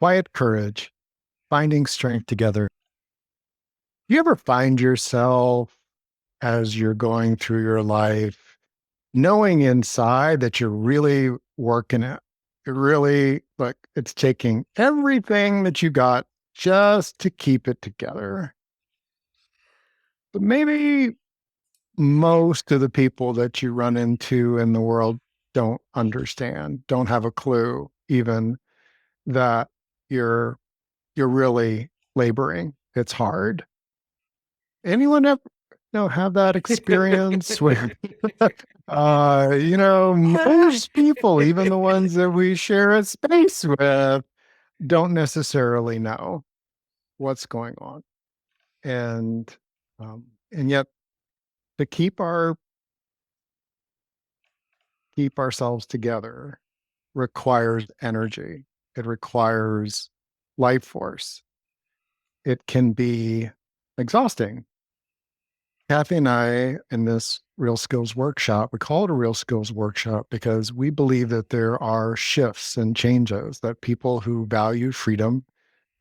Quiet courage, finding strength together. Do you ever find yourself as you're going through your life, knowing inside that you're really working it? You're really like it's taking everything that you got just to keep it together. But maybe most of the people that you run into in the world don't understand, don't have a clue even that you're you're really laboring. It's hard. Anyone ever have that experience where most people, even the ones that we share a space with, don't necessarily know what's going on. And and yet to keep ourselves together requires energy. It requires life force. It can be exhausting. Kathy and I, in this Real Skills Workshop, we call it a Real Skills Workshop because we believe that there are shifts and changes that people who value freedom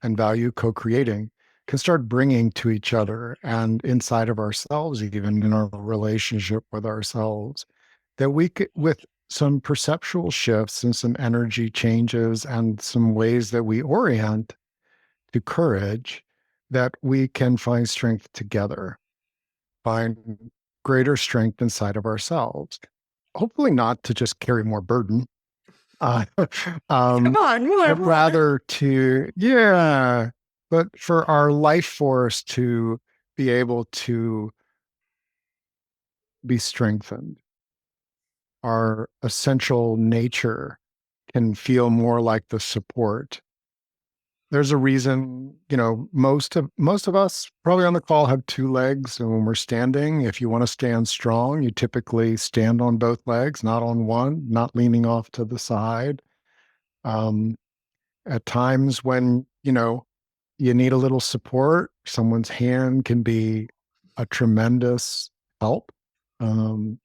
and value co creating can start bringing to each other and inside of ourselves, even in our relationship with ourselves. That we could, with some perceptual shifts and some energy changes and some ways that we orient to courage, that we can find strength together, find greater strength inside of ourselves. Hopefully, not to just carry more burden, uh, Come on, more, but more. rather to, yeah, but for our life force to be able to be strengthened. Our essential nature can feel more like the support. There's a reason, most of us probably on the call have two legs. And when we're standing, if you want to stand strong, you typically stand on both legs, not on one, not leaning off to the side. Um, at times when, you need a little support, someone's hand can be a tremendous help. Um,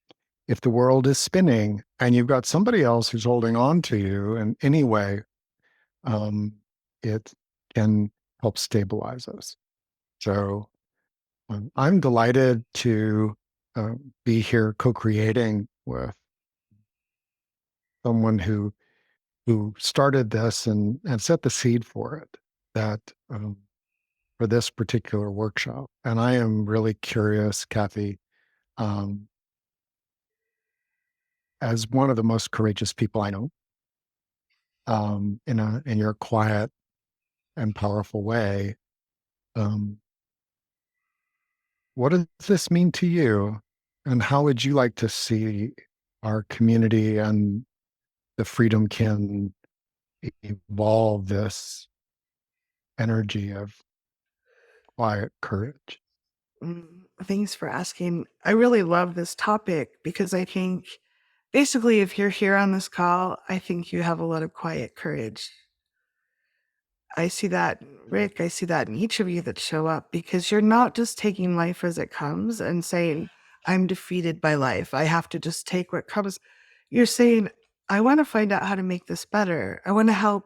if the world is spinning and you've got somebody else who's holding on to you in any way, um, it can help stabilize us. So I'm delighted to be here co-creating with someone who started this and set the seed for it. That for this particular workshop, and I am really curious, Kathy, um, as one of the most courageous people I know, in your quiet and powerful way. Um, what does this mean to you? And how would you like to see our community and the freedom can evolve this energy of quiet courage? Thanks for asking. I really love this topic because I think basically, if you're here on this call, I think you have a lot of quiet courage. I see that, Rick, I see that in each of you that show up because you're not just taking life as it comes and saying, I'm defeated by life. I have to just take what comes. You're saying, I want to find out how to make this better. I want to help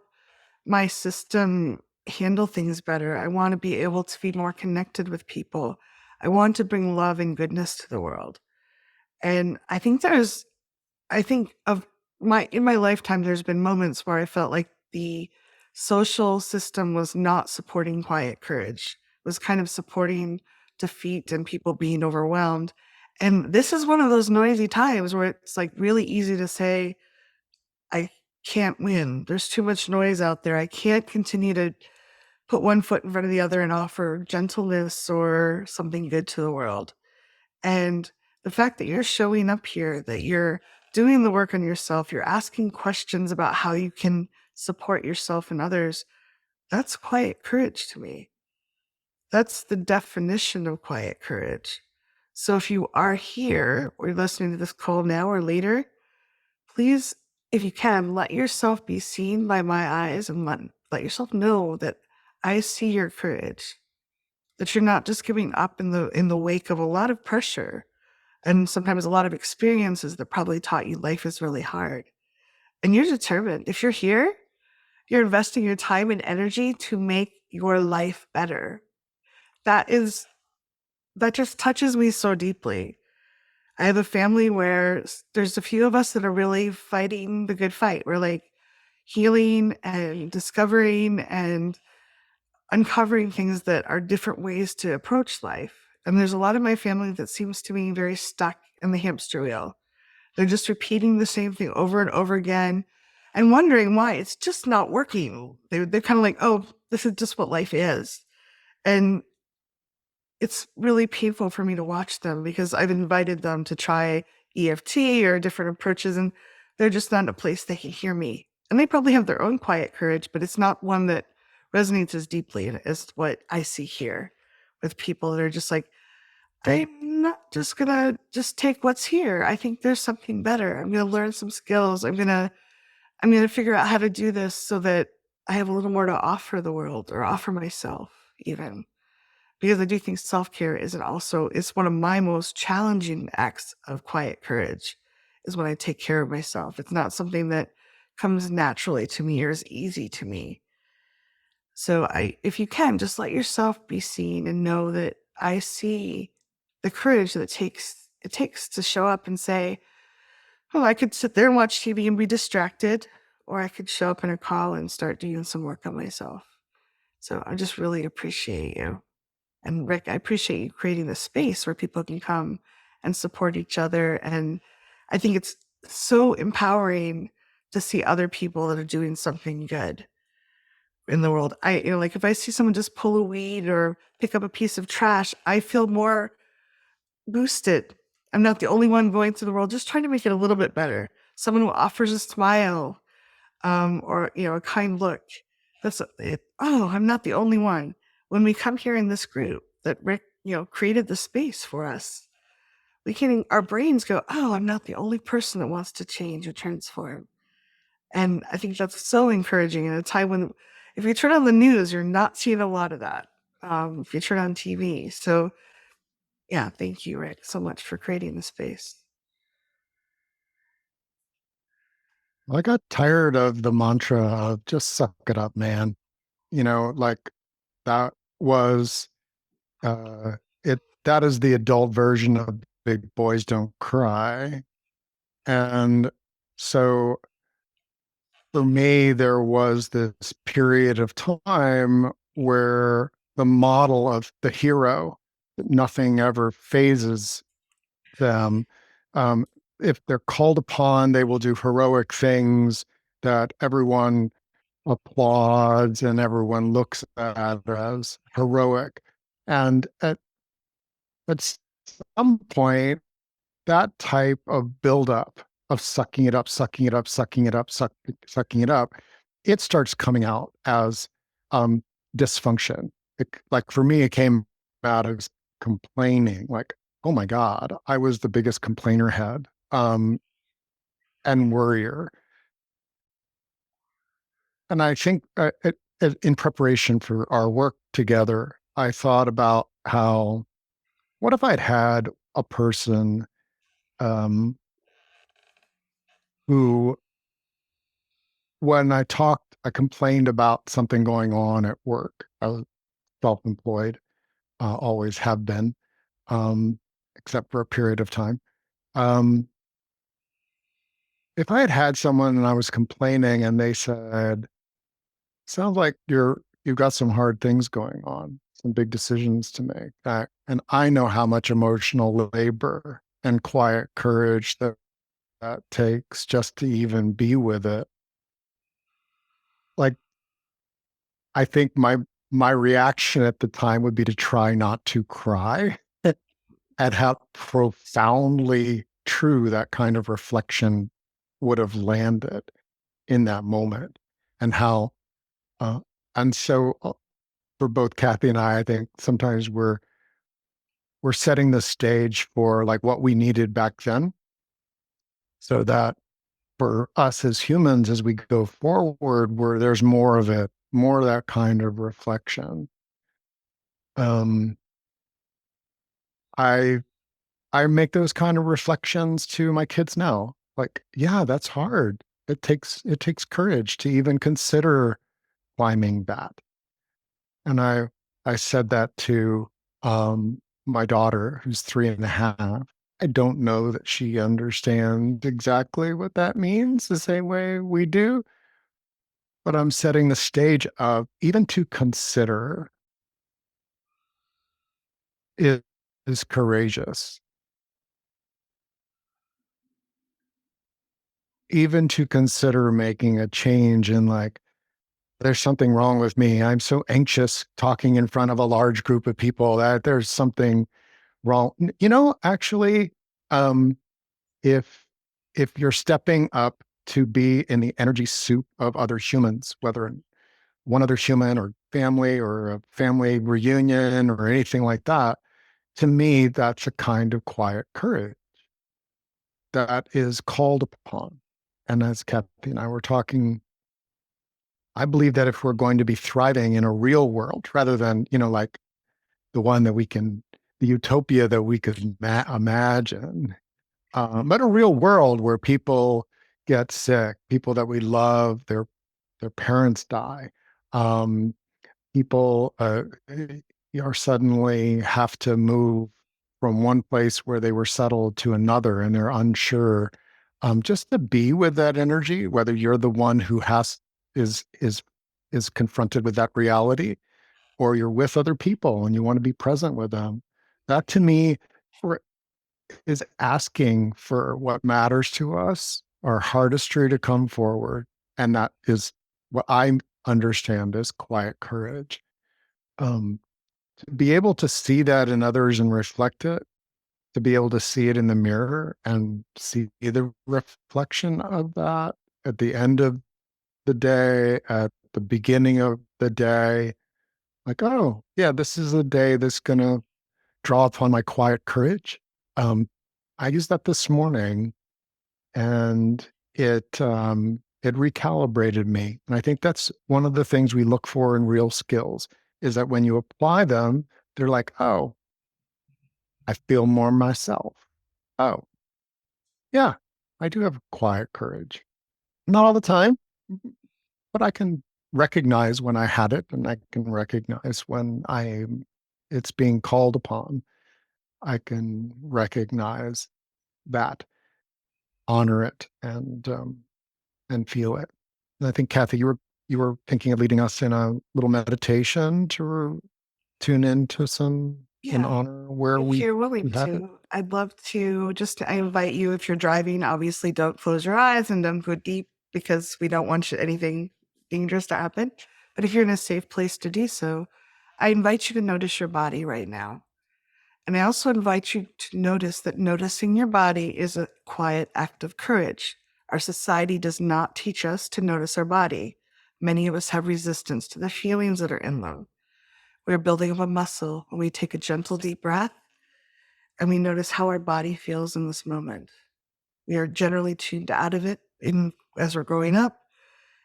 my system handle things better. I want to be able to be more connected with people. I want to bring love and goodness to the world. And I think of in my lifetime, there's been moments where I felt like the social system was not supporting quiet courage, was kind of supporting defeat and people being overwhelmed. And this is one of those noisy times where it's like really easy to say, I can't win. There's too much noise out there. I can't continue to put one foot in front of the other and offer gentleness or something good to the world. And the fact that you're showing up here, that you're doing the work on yourself, you're asking questions about how you can support yourself and others, that's quiet courage to me. That's the definition of quiet courage. So if you are here or listening to this call now or later, please, if you can, let yourself be seen by my eyes and let yourself know that I see your courage, that you're not just giving up in the wake of a lot of pressure and sometimes a lot of experiences that probably taught you life is really hard. And you're determined. If you're here, You're investing your time and energy to make your life better. That is, that just touches me so deeply. I have a family where there's a few of us that are really fighting the good fight. We're like healing and discovering and uncovering things that are different ways to approach life. And there's a lot of my family that seems to be very stuck in the hamster wheel. They're just repeating the same thing over and over again and wondering why it's just not working. They're kind of like, oh, this is just what life is. And it's really painful for me to watch them because I've invited them to try EFT or different approaches, and they're just not in a place they can hear me. And they probably have their own quiet courage, but it's not one that resonates as deeply as what I see here with people that are just like, I'm not just gonna just take what's here. I think there's something better. I'm gonna learn some skills. I'm gonna figure out how to do this so that I have a little more to offer the world or offer myself even. Because I do think self-care is one of my most challenging acts of quiet courage is when I take care of myself. It's not something that comes naturally to me or is easy to me. So if you can, just let yourself be seen and know that I see the courage that it takes to show up and say, oh, I could sit there and watch TV and be distracted, or I could show up in a call and start doing some work on myself. So I just really appreciate you. And Rick, I appreciate you creating this space where people can come and support each other. And I think it's so empowering to see other people that are doing something good in the world. Like if I see someone just pull a weed or pick up a piece of trash, I feel more boosted. I'm not the only one going through the world, just trying to make it a little bit better. Someone who offers a smile, or a kind look. Oh, I'm not the only one. When we come here in this group that Rick, created the space for us, our brains go, oh, I'm not the only person that wants to change or transform. And I think that's so encouraging in a time when, if you turn on the news, you're not seeing a lot of that. If you turn on TV. So, yeah, thank you, Rick, so much for creating the space. I got tired of the mantra of just suck it up, man. Like that was uh that is the adult version of big boys don't cry. And so for me, there was this period of time where the model of the hero, that nothing ever phases them. Um, if they're called upon, they will do heroic things that everyone applauds and everyone looks at as heroic. And at some point, that type of buildup of sucking it up, sucking it up, sucking it up, sucking it up, it starts coming out as um, dysfunction. Like for me, it came out as complaining. Like, oh my God, I was the biggest complainer head and worrier. And I think in preparation for our work together, I thought about how, what if I'd had a person um, who when I complained about something going on at work. I was self-employed, always have been, um, except for a period of time. Um, if I had had someone and I was complaining and they said, "Sounds like you've got some hard things going on, some big decisions to make," and I know how much emotional labor and quiet courage that takes just to even be with it. Like I think my reaction at the time would be to try not to cry at how profoundly true that kind of reflection would have landed in that moment, and how uh, and so for both Kathy and I think sometimes we're setting the stage for like what we needed back then, so that for us as humans as we go forward, where there's more of it, more of that kind of reflection. Um, I I make those kind of reflections to my kids now. Like, yeah, that's hard. it takes courage to even consider climbing that. And I said that to my daughter, who's 3.5. I don't know that she understands exactly what that means the same way we do, but I'm setting the stage of even to consider is, is courageous. Even to consider making a change in like, there's something wrong with me. I'm so anxious talking in front of a large group of people that there's something wrong. Actually, um, if you're stepping up to be in the energy soup of other humans, whether one other human or family or a family reunion or anything like that, to me, that's a kind of quiet courage that is called upon. And as Kathy and I were talking, I believe that if we're going to be thriving in a real world rather than, like the one that the utopia that we could imagine, but a real world where people get sick, people that we love, their parents die, um, people are suddenly have to move from one place where they were settled to another and they're unsure. Just to be with that energy, whether you're the one who is is is confronted with that reality, or you're with other people and you want to be present with them. That to me for- is asking for what matters to us, our hardestry to come forward. And that is what I understand as quiet courage. Um, to be able to see that in others and reflect it, to be able to see it in the mirror and see the reflection of that at the end of the day, at the beginning of the day, like, oh, yeah, this is a day that's going to draw upon my quiet courage. Um, I used that this morning and it recalibrated me. And I think that's one of the things we look for in real skills is that when you apply them, they're like, oh, I feel more myself. Oh, yeah, I do have quiet courage. Not all the time, but I can recognize when I had it and I can recognize when it's being called upon. I can recognize that, honor it, and feel it. And I think Kathy, you were thinking of leading us in a little meditation to tune into some in Yeah. honor where If we you're willing we had it. to, I'd love to I invite you if you're driving, obviously don't close your eyes and don't go deep because we don't want anything dangerous to happen. But if you're in a safe place to do so, I invite you to notice your body right now. And I also invite you to notice that noticing your body is a quiet act of courage. Our society does not teach us to notice our body. Many of us have resistance to the feelings that are in them. We're building up a muscle when we take a gentle, deep breath and we notice how our body feels in this moment. We are generally tuned out of it as we're growing up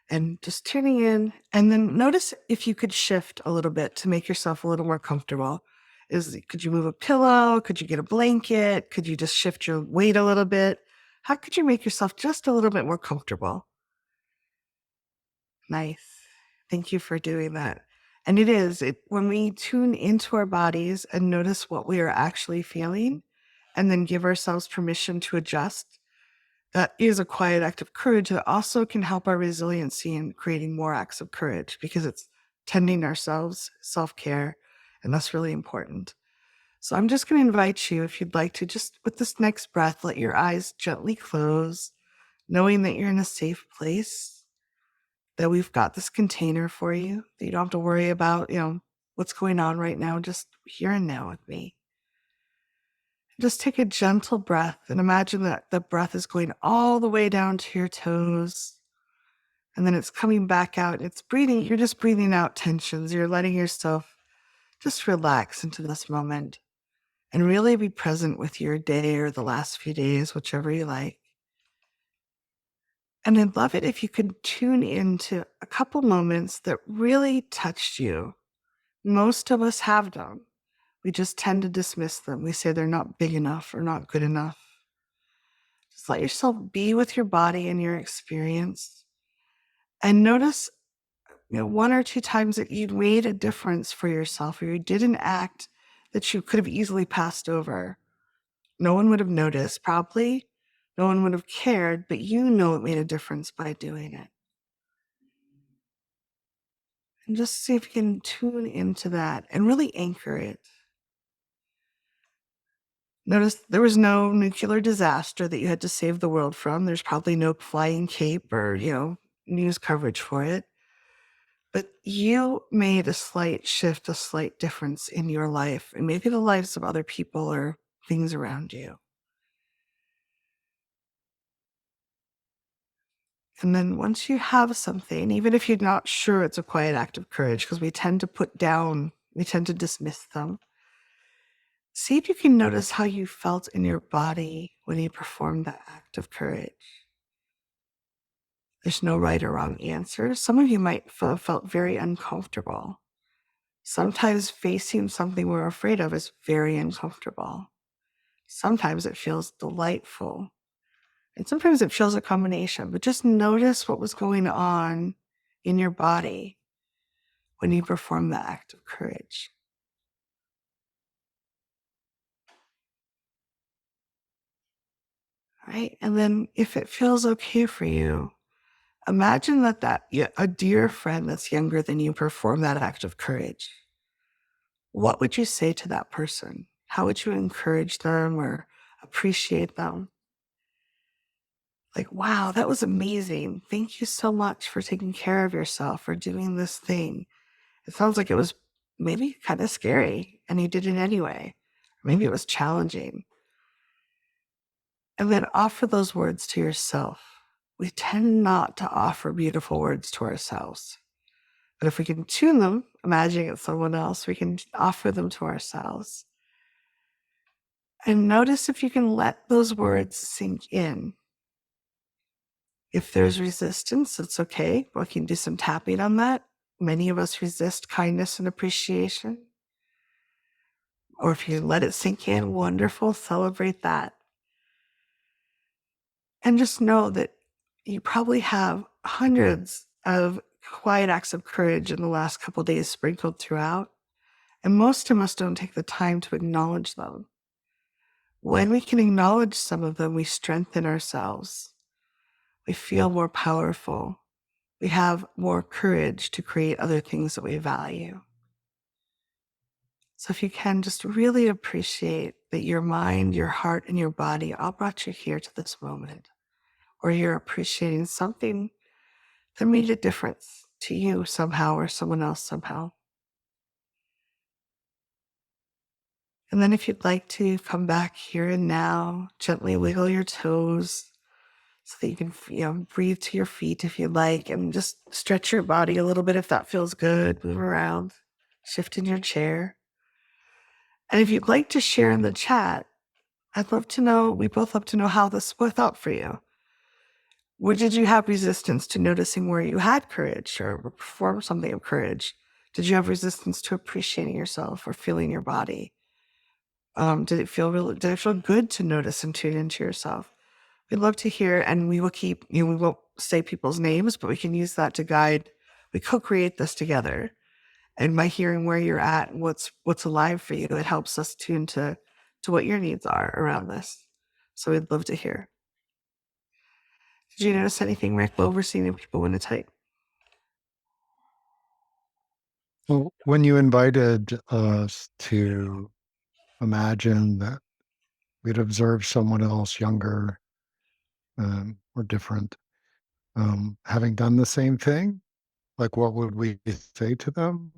and just tuning in. And then notice if you could shift a little bit to make yourself a little more comfortable. Could you move a pillow? Could you get a blanket? Could you just shift your weight a little bit? How could you make yourself just a little bit more comfortable? Nice. Thank you for doing that. And when we tune into our bodies and notice what we are actually feeling, and then give ourselves permission to adjust, that is a quiet act of courage that also can help our resiliency in creating more acts of courage because it's tending ourselves, self care, and that's really important. So I'm just going to invite you, if you'd like to, just with this next breath, let your eyes gently close, knowing that you're in a safe place, that we've got this container for you, that you don't have to worry about, what's going on right now, just here and now with me. Just take a gentle breath and imagine that the breath is going all the way down to your toes. And then it's coming back out. You're just breathing out tensions. You're letting yourself just relax into this moment and really be present with your day or the last few days, whichever you like. And I'd love it if you could tune into a couple moments that really touched you. Most of us have them. We just tend to dismiss them. We say they're not big enough or not good enough. Just let yourself be with your body and your experience, and notice, one or two times that you made a difference for yourself, or you did an act that you could have easily passed over. No one would have noticed, probably. No one would have cared, but you know it made a difference by doing it. And just see if you can tune into that and really anchor it. Notice there was no nuclear disaster that you had to save the world from. There's probably no flying cape or, news coverage for it. But you made a slight shift, a slight difference in your life and maybe the lives of other people or things around you. And then once you have something, even if you're not sure it's a quiet act of courage, because we tend to dismiss them, see if you can notice how you felt in your body when you performed that act of courage. There's no right or wrong answer. Some of you might have felt very uncomfortable. Sometimes facing something we're afraid of is very uncomfortable. Sometimes it feels delightful. And sometimes it feels a combination, but just notice what was going on in your body when you perform the act of courage. Right? And then if it feels okay for you, imagine that a dear friend that's younger than you performed that act of courage. What would you say to that person? How would you encourage them or appreciate them? Like, wow, that was amazing. Thank you so much for taking care of yourself, for doing this thing. It sounds like it was maybe kind of scary and you did it anyway. Maybe it was challenging. And then offer those words to yourself. We tend not to offer beautiful words to ourselves. But if we can tune them, imagining it's someone else, we can offer them to ourselves. And notice if you can let those words sink in. If there's resistance, it's okay. We can do some tapping on that. Many of us resist kindness and appreciation. Or if you let it sink in, wonderful, celebrate that. And just know that you probably have hundreds of quiet acts of courage in the last couple of days sprinkled throughout. And most of us don't take the time to acknowledge them. When we can acknowledge some of them, we strengthen ourselves. We feel more powerful. We have more courage to create other things that we value. So if you can just really appreciate that your mind, your heart, and your body all brought you here to this moment, or you're appreciating something that made a difference to you somehow or someone else somehow. And then if you'd like to come back here and now, gently wiggle your toes so that you can, breathe to your feet if you'd like, and just stretch your body a little bit if that feels good. Move around, shift in your chair. And if you'd like to share in the chat, we both love to know how this felt for you. Or did you have resistance to noticing where you had courage or performed something of courage? Did you have resistance to appreciating yourself or feeling your body? Did it feel good to notice and tune into yourself? We'd love to hear, and we will we won't say people's names, but we can use that to guide. We co-create this together. And by hearing where you're at and what's alive for you, it helps us tune to what your needs are around this. So we'd love to hear. Did you notice anything, Rick, while we're seeing people want to type? Well, when you invited us to imagine that we'd observe someone else younger or different, having done the same thing, like what would we say to them?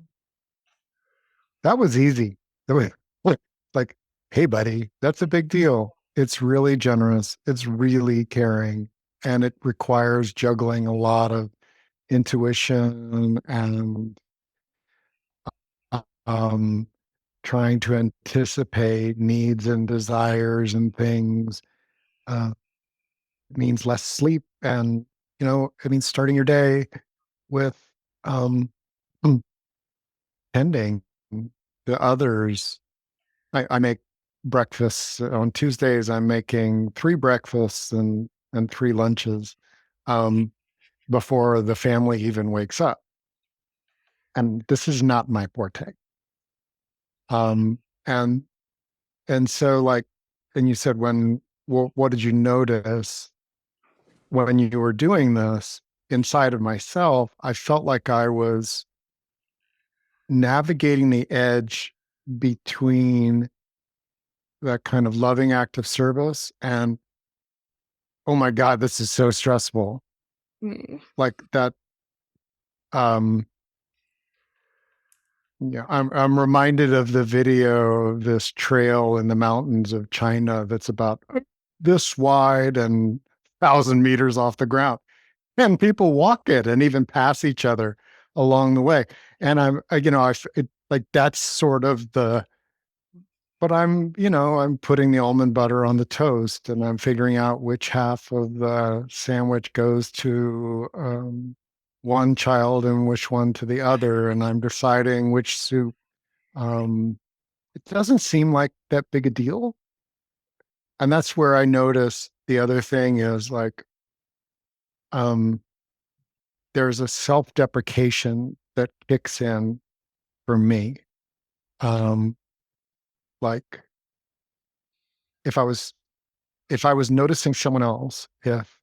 That was easy. That was like, hey, buddy, that's a big deal. It's really generous. It's really caring. And it requires juggling a lot of intuition and um, trying to anticipate needs and desires and things. Uh, it means less sleep. And, it means starting your day with um, tending to others. I make breakfasts. On Tuesdays, I'm making three breakfasts and three lunches um, before the family even wakes up. And this is not my forte. Um, and and so like, and you said when, well, what did you notice when you were doing this? Inside of myself, I felt like I was navigating the edge between that kind of loving act of service and, oh my God, this is so stressful. Mm. Like that, um, yeah, I'm reminded of the video of this trail in the mountains of China that's about this wide and 1,000 meters off the ground, and people walk it and even pass each other along the way. And like that's sort of the, but I'm putting the almond butter on the toast and I'm figuring out which half of the sandwich goes to one child and which one to the other. And I'm deciding which soup. Um, it doesn't seem like that big a deal. And that's where I notice the other thing is like, um, there's a self deprecation that kicks in for me. Um, like if I was, if I was noticing someone else, if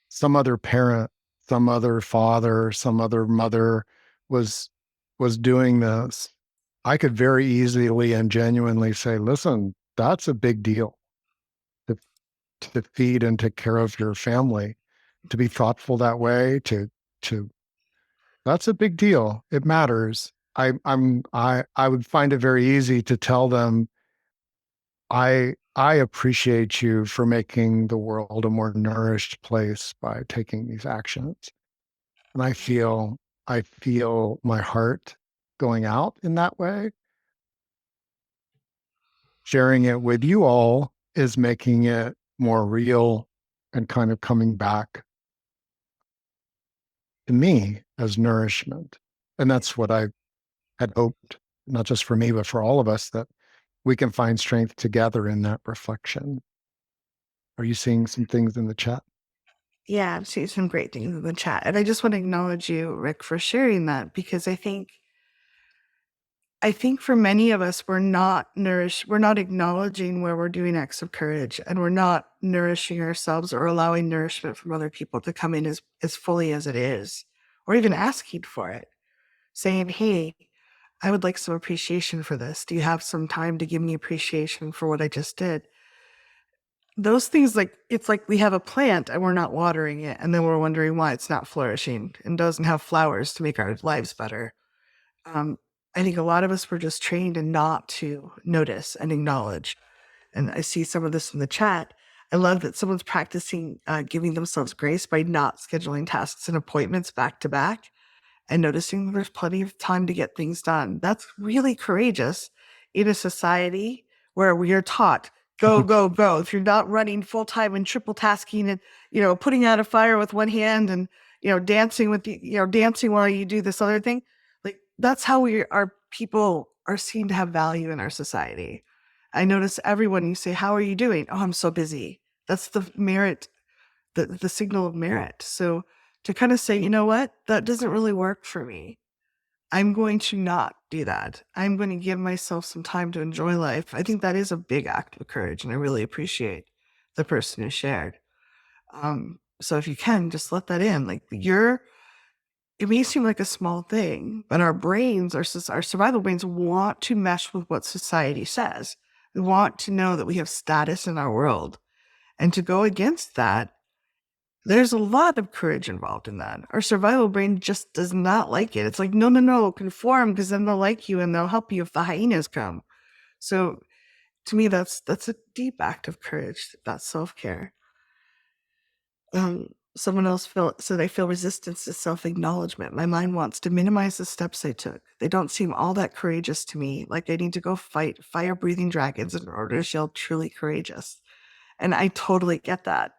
some other parent, some other father, some other mother was doing this, I could very easily and genuinely say, listen, that's a big deal to, to feed and take care of your family, to be thoughtful that way, to that's a big deal. It matters. I would find it very easy to tell them, I appreciate you for making the world a more nourished place by taking these actions. And I feel my heart going out in that way. Sharing it with you all is making it more real and kind of coming back to me as nourishment. And that's what I had hoped, not just for me, but for all of us, that we can find strength together in that reflection. Are you seeing some things in the chat? Yeah, I've seen some great things in the chat. And I just want to acknowledge you, Rick, for sharing that because I think for many of us, we're not nourished, we're not acknowledging where we're doing acts of courage and we're not nourishing ourselves or allowing nourishment from other people to come in as fully as it is, or even asking for it, saying, hey, I would like some appreciation for this. Do you have some time to give me appreciation for what I just did? Those things, like, it's like we have a plant and we're not watering it, and then we're wondering why it's not flourishing and doesn't have flowers to make our lives better. Um, I think a lot of us were just trained in not to notice and acknowledge. And I see some of this in the chat. I love that someone's practicing giving themselves grace by not scheduling tasks and appointments back to back and noticing there's plenty of time to get things done. That's really courageous in a society where we are taught go, go, go. If you're not running full time and triple tasking and, putting out a fire with one hand and, dancing with the, dancing while you do this other thing, like that's how our people are seen to have value in our society. I notice everyone, you say, how are you doing? Oh, I'm so busy. That's the merit, the signal of merit. So to kind of say, you know what, that doesn't really work for me. I'm going to not do that. I'm going to give myself some time to enjoy life. I think that is a big act of courage, and I really appreciate the person who shared. So if you can, just let that in. Like it may seem like a small thing, but our brains, our survival brains want to mesh with what society says. We want to know that we have status in our world. And to go against that, there's a lot of courage involved in that. Our survival brain just does not like it. It's like, no, no, no, conform because then they'll like you and they'll help you if the hyenas come. So to me, that's a deep act of courage. That's self-care. Someone else said, I feel resistance to self-acknowledgement. My mind wants to minimize the steps I took. They don't seem all that courageous to me, like I need to go fight fire-breathing dragons in order to feel truly courageous. And I totally get that.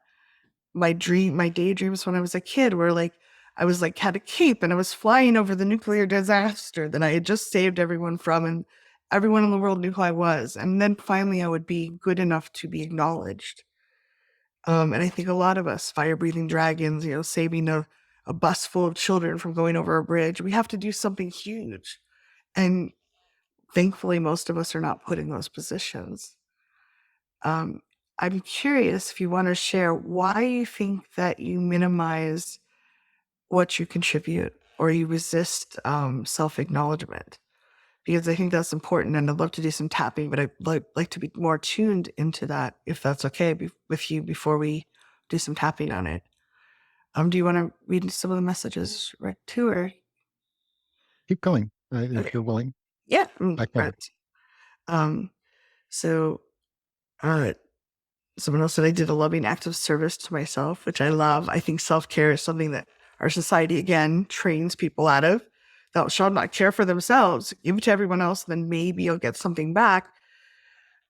My daydreams when I was a kid were like, I was like, had a cape and I was flying over the nuclear disaster that I had just saved everyone from. everyone in the world knew who I was. And then finally I would be good enough to be acknowledged. And I think a lot of us, fire breathing dragons, saving a bus full of children from going over a bridge, we have to do something huge. And thankfully, most of us are not put in those positions. Um, I'm curious if you want to share why you think that you minimize what you contribute or you resist self acknowledgement, because I think that's important. And I'd love to do some tapping, but I'd like to be more tuned into that, if that's okay with you, before we do some tapping on it. Do you want to read some of the messages right too, or Keep going okay. if you're willing. Yeah, I can. right. Um, so uh, someone else said I did a loving act of service to myself, which I love. I think self care is something that our society again trains people out of. Thou shalt not care for themselves, give it to everyone else, then maybe you'll get something back.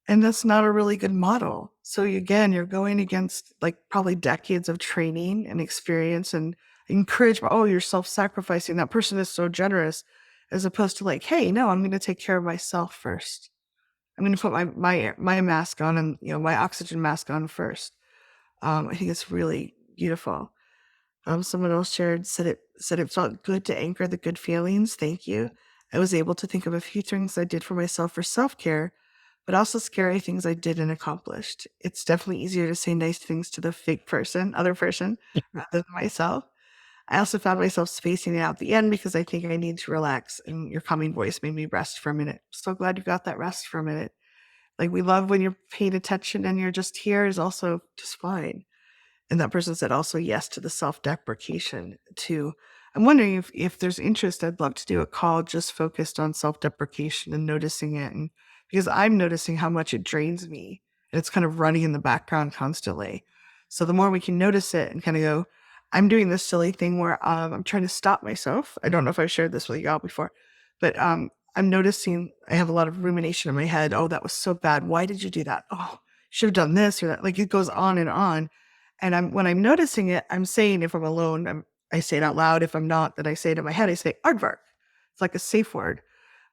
And that's not a really good model. So again, you're going against like probably decades of training and experience and encouragement. Oh, you're self-sacrificing. That person is so generous, as opposed to like, hey, no, I'm going to take care of myself first. I'm going to put my mask on and my oxygen mask on first. I think it's really beautiful. Someone else said it felt good to anchor the good feelings. Thank you. I was able to think of a few things I did for myself for self care, but also scary things I did and accomplished. It's definitely easier to say nice things to the other person, rather than myself. I also found myself spacing it out at the end because I think I need to relax, and your calming voice made me rest for a minute. So glad you got that rest for a minute. Like, we love when you're paying attention and you're just here is also just fine. And that person said also yes to the self-deprecation too. I'm wondering if there's interest. I'd love to do a call just focused on self-deprecation and noticing it. And because I'm noticing how much it drains me and it's kind of running in the background constantly. So the more we can notice it and kind of go, I'm doing this silly thing where I'm trying to stop myself. I don't know if I've shared this with y'all before, but I'm noticing I have a lot of rumination in my head. Oh, that was so bad. Why did you do that? Oh, should have done this or that. Like, it goes on and on. And when I'm noticing it, I'm saying, if I'm alone, I say it out loud. If I'm not, then I say it in my head. I say aardvark. It's like a safe word.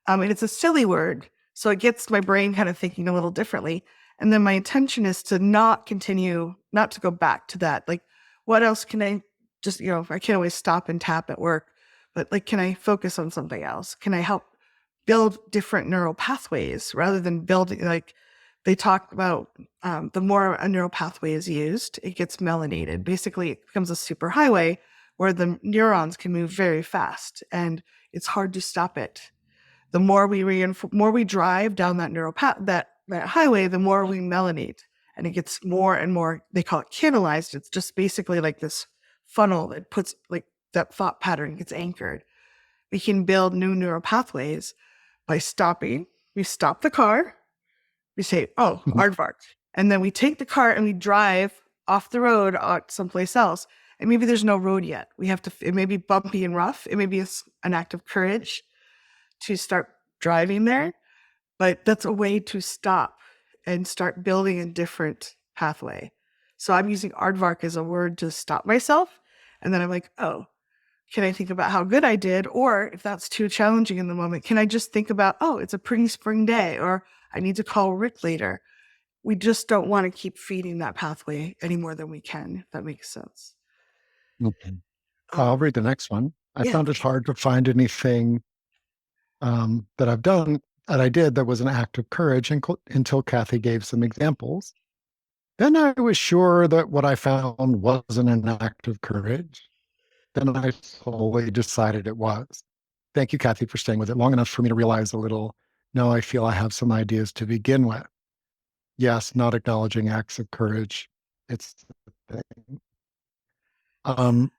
And it's a silly word. So it gets my brain kind of thinking a little differently. And then my intention is to not continue, not to go back to that. Like, what else can I just, I can't always stop and tap at work, but like, can I focus on something else? Can I help build different neural pathways rather than building, like, they talk about the more a neural pathway is used, it gets melanated. Basically, it becomes a superhighway where the neurons can move very fast and it's hard to stop it. The more more we drive down that neural path, that highway, the more we melanate, and it gets more and more. They call it canalized. It's just basically like this funnel that puts like that thought pattern gets anchored. We can build new neural pathways by stopping. We stop the car. We say, oh, aardvark. And then we take the car and we drive off the road someplace else. And maybe there's no road yet. It may be bumpy and rough. It may be an act of courage to start driving there, but that's a way to stop and start building a different pathway. So I'm using aardvark as a word to stop myself. And then I'm like, oh, can I think about how good I did? Or if that's too challenging in the moment, can I just think about, oh, it's a pretty spring day, or I need to call Rick later? We just don't want to keep feeding that pathway any more than we can, if that makes sense. Okay. I'll Um, read the next one. I yeah. found it hard to find anything that I've done that I did that was an act of courage until Kathy gave some examples. Then I was sure that what I found wasn't an act of courage. Then I slowly decided it was. Thank you, Kathy, for staying with it long enough for me to realize a little. Now I feel I have some ideas to begin with. Yes, not acknowledging acts of courage. It's the thing. Um,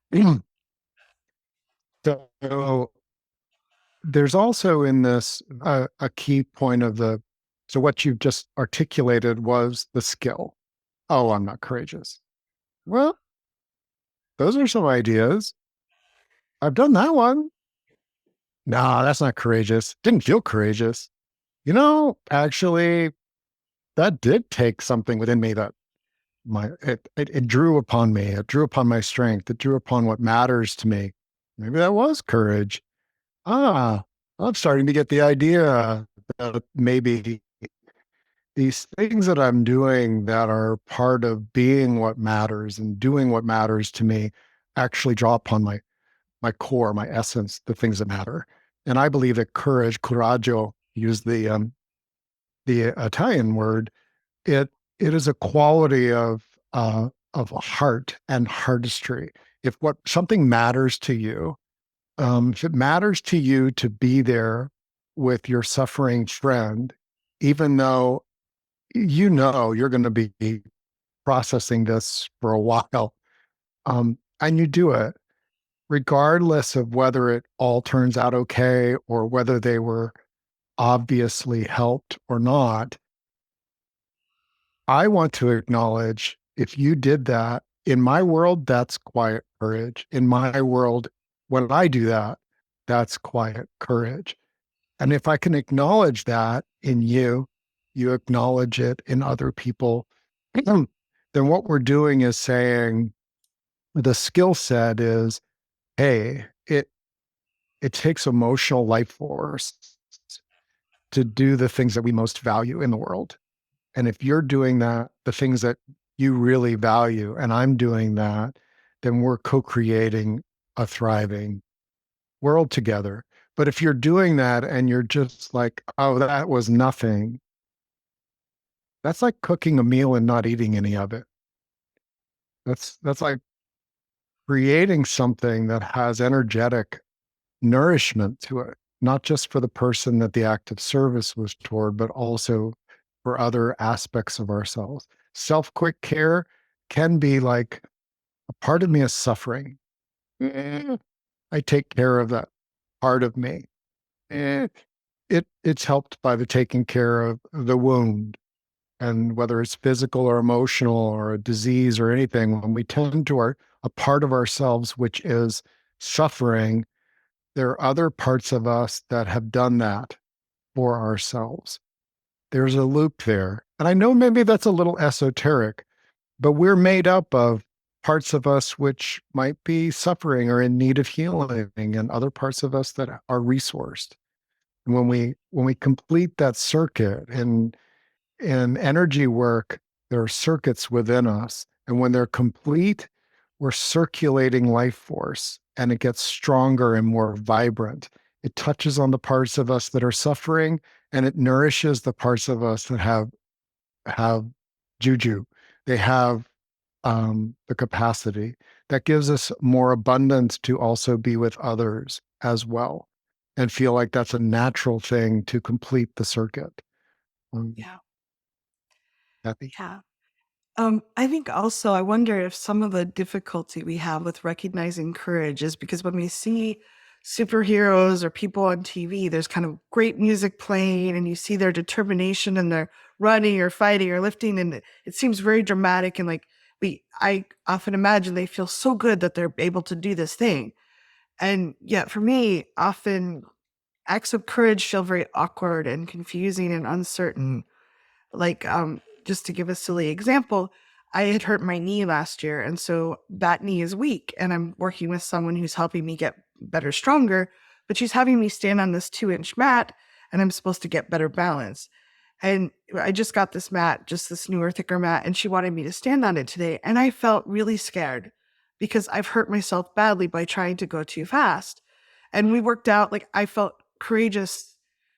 so there's also in this a key point of so what you've just articulated was the skill. Oh, I'm not courageous. Well, those are some ideas. I've done that one. No, that's not courageous. Didn't feel courageous. Actually, that did take something within me that it drew upon me. It drew upon my strength. It drew upon what matters to me. Maybe that was courage. Ah, I'm starting to get the idea. that maybe these things that I'm doing that are part of being what matters and doing what matters to me actually draw upon my core, my essence, the things that matter. And I believe that courage, coraggio, use the Italian word, it it is a quality of a heart and heartistry. If what something matters to you, if it matters to you to be there with your suffering friend, even though you know you're going to be processing this for a while, and you do it, regardless of whether it all turns out okay or whether they were obviously helped or not. I want to acknowledge if you did that in my world, that's quiet courage. In my world, when I do that, that's quiet courage. And if I can acknowledge that in you, you acknowledge it in other people, then what we're doing is saying the skill set is, hey, it takes emotional life force to do the things that we most value in the world. And if you're doing that, the things that you really value, and I'm doing that, then we're co-creating a thriving world together. But if you're doing that and you're just like, oh, that was nothing, that's like cooking a meal and not eating any of it. That's like creating something that has energetic nourishment to it, not just for the person that the act of service was toward, but also for other aspects of ourselves. Self quick care can be like a part of me is suffering. I take care of that part of me. Eh, it's helped by the taking care of the wound. And whether it's physical or emotional or a disease or anything, when we tend to a part of ourselves which is suffering, there are other parts of us that have done that for ourselves. There's a loop there. And I know maybe that's a little esoteric, but we're made up of parts of us which might be suffering or in need of healing and other parts of us that are resourced. And when we complete that circuit in energy work, there are circuits within us. And when they're complete, we're circulating life force and it gets stronger and more vibrant. It touches on the parts of us that are suffering and it nourishes the parts of us that have juju. They have the capacity that gives us more abundance to also be with others as well and feel like that's a natural thing to complete the circuit. Um, Yeah. Happy? Yeah. I think also I wonder if some of the difficulty we have with recognizing courage is because when we see superheroes or people on TV, there's kind of great music playing and you see their determination and they're running or fighting or lifting and it seems very dramatic and like I often imagine they feel so good that they're able to do this thing. And yet for me, often acts of courage feel very awkward and confusing and uncertain. Like, just to give a silly example, I had hurt my knee last year, and so that knee is weak, and I'm working with someone who's helping me get better, stronger, but she's having me stand on this 2-inch mat, and I'm supposed to get better balance. And I just got this mat, just this newer, thicker mat, and she wanted me to stand on it today, and I felt really scared because I've hurt myself badly by trying to go too fast. And we worked out, like, I felt courageous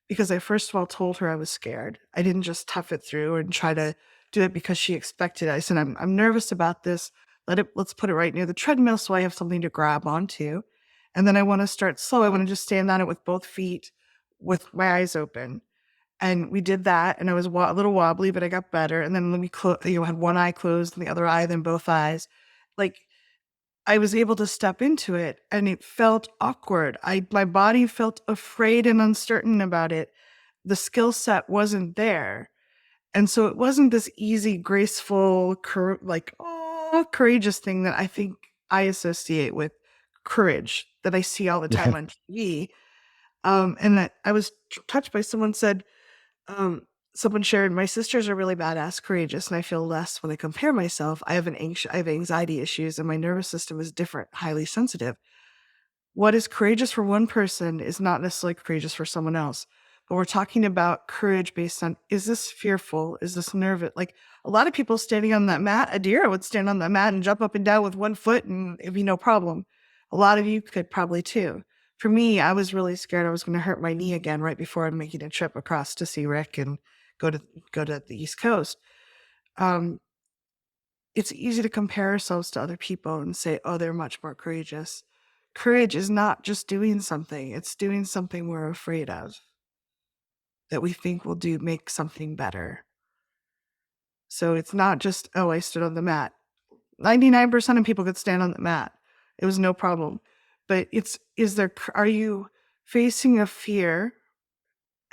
because I first of all told her I was scared. I didn't just tough it through and try to do it because she expected it. I said, I'm nervous about this. Let's put it right near the treadmill so I have something to grab onto. And then I want to start slow. I want to just stand on it with both feet with my eyes open. And we did that, and I was a little wobbly, but I got better. And then had one eye closed and the other eye, then both eyes. Like I was able to step into it and it felt awkward. My body felt afraid and uncertain about it. The skill set wasn't there. And so it wasn't this easy, graceful, courageous thing that I think I associate with courage that I see all the time Yeah. on TV. And that I was touched by um, someone shared, my sisters are really badass courageous, and I feel less when I compare myself. I have anxiety issues, and my nervous system is different, highly sensitive. What is courageous for one person is not necessarily courageous for someone else. But we're talking about courage based on, is this fearful? Is this nervous? Like a lot of people standing on that mat, a deer would stand on that mat and jump up and down with one foot and it'd be no problem. A lot of you could probably too. For me, I was really scared I was going to hurt my knee again right before I'm making a trip across to see Rick and go to go to the East Coast. Um, it's easy to compare ourselves to other people and say, oh, they're much more courageous. Courage is not just doing something, it's doing something we're afraid of that we think will do make something better. So it's not just, oh, I stood on the mat. 99% of people could stand on the mat. It was no problem. But it's, are you facing a fear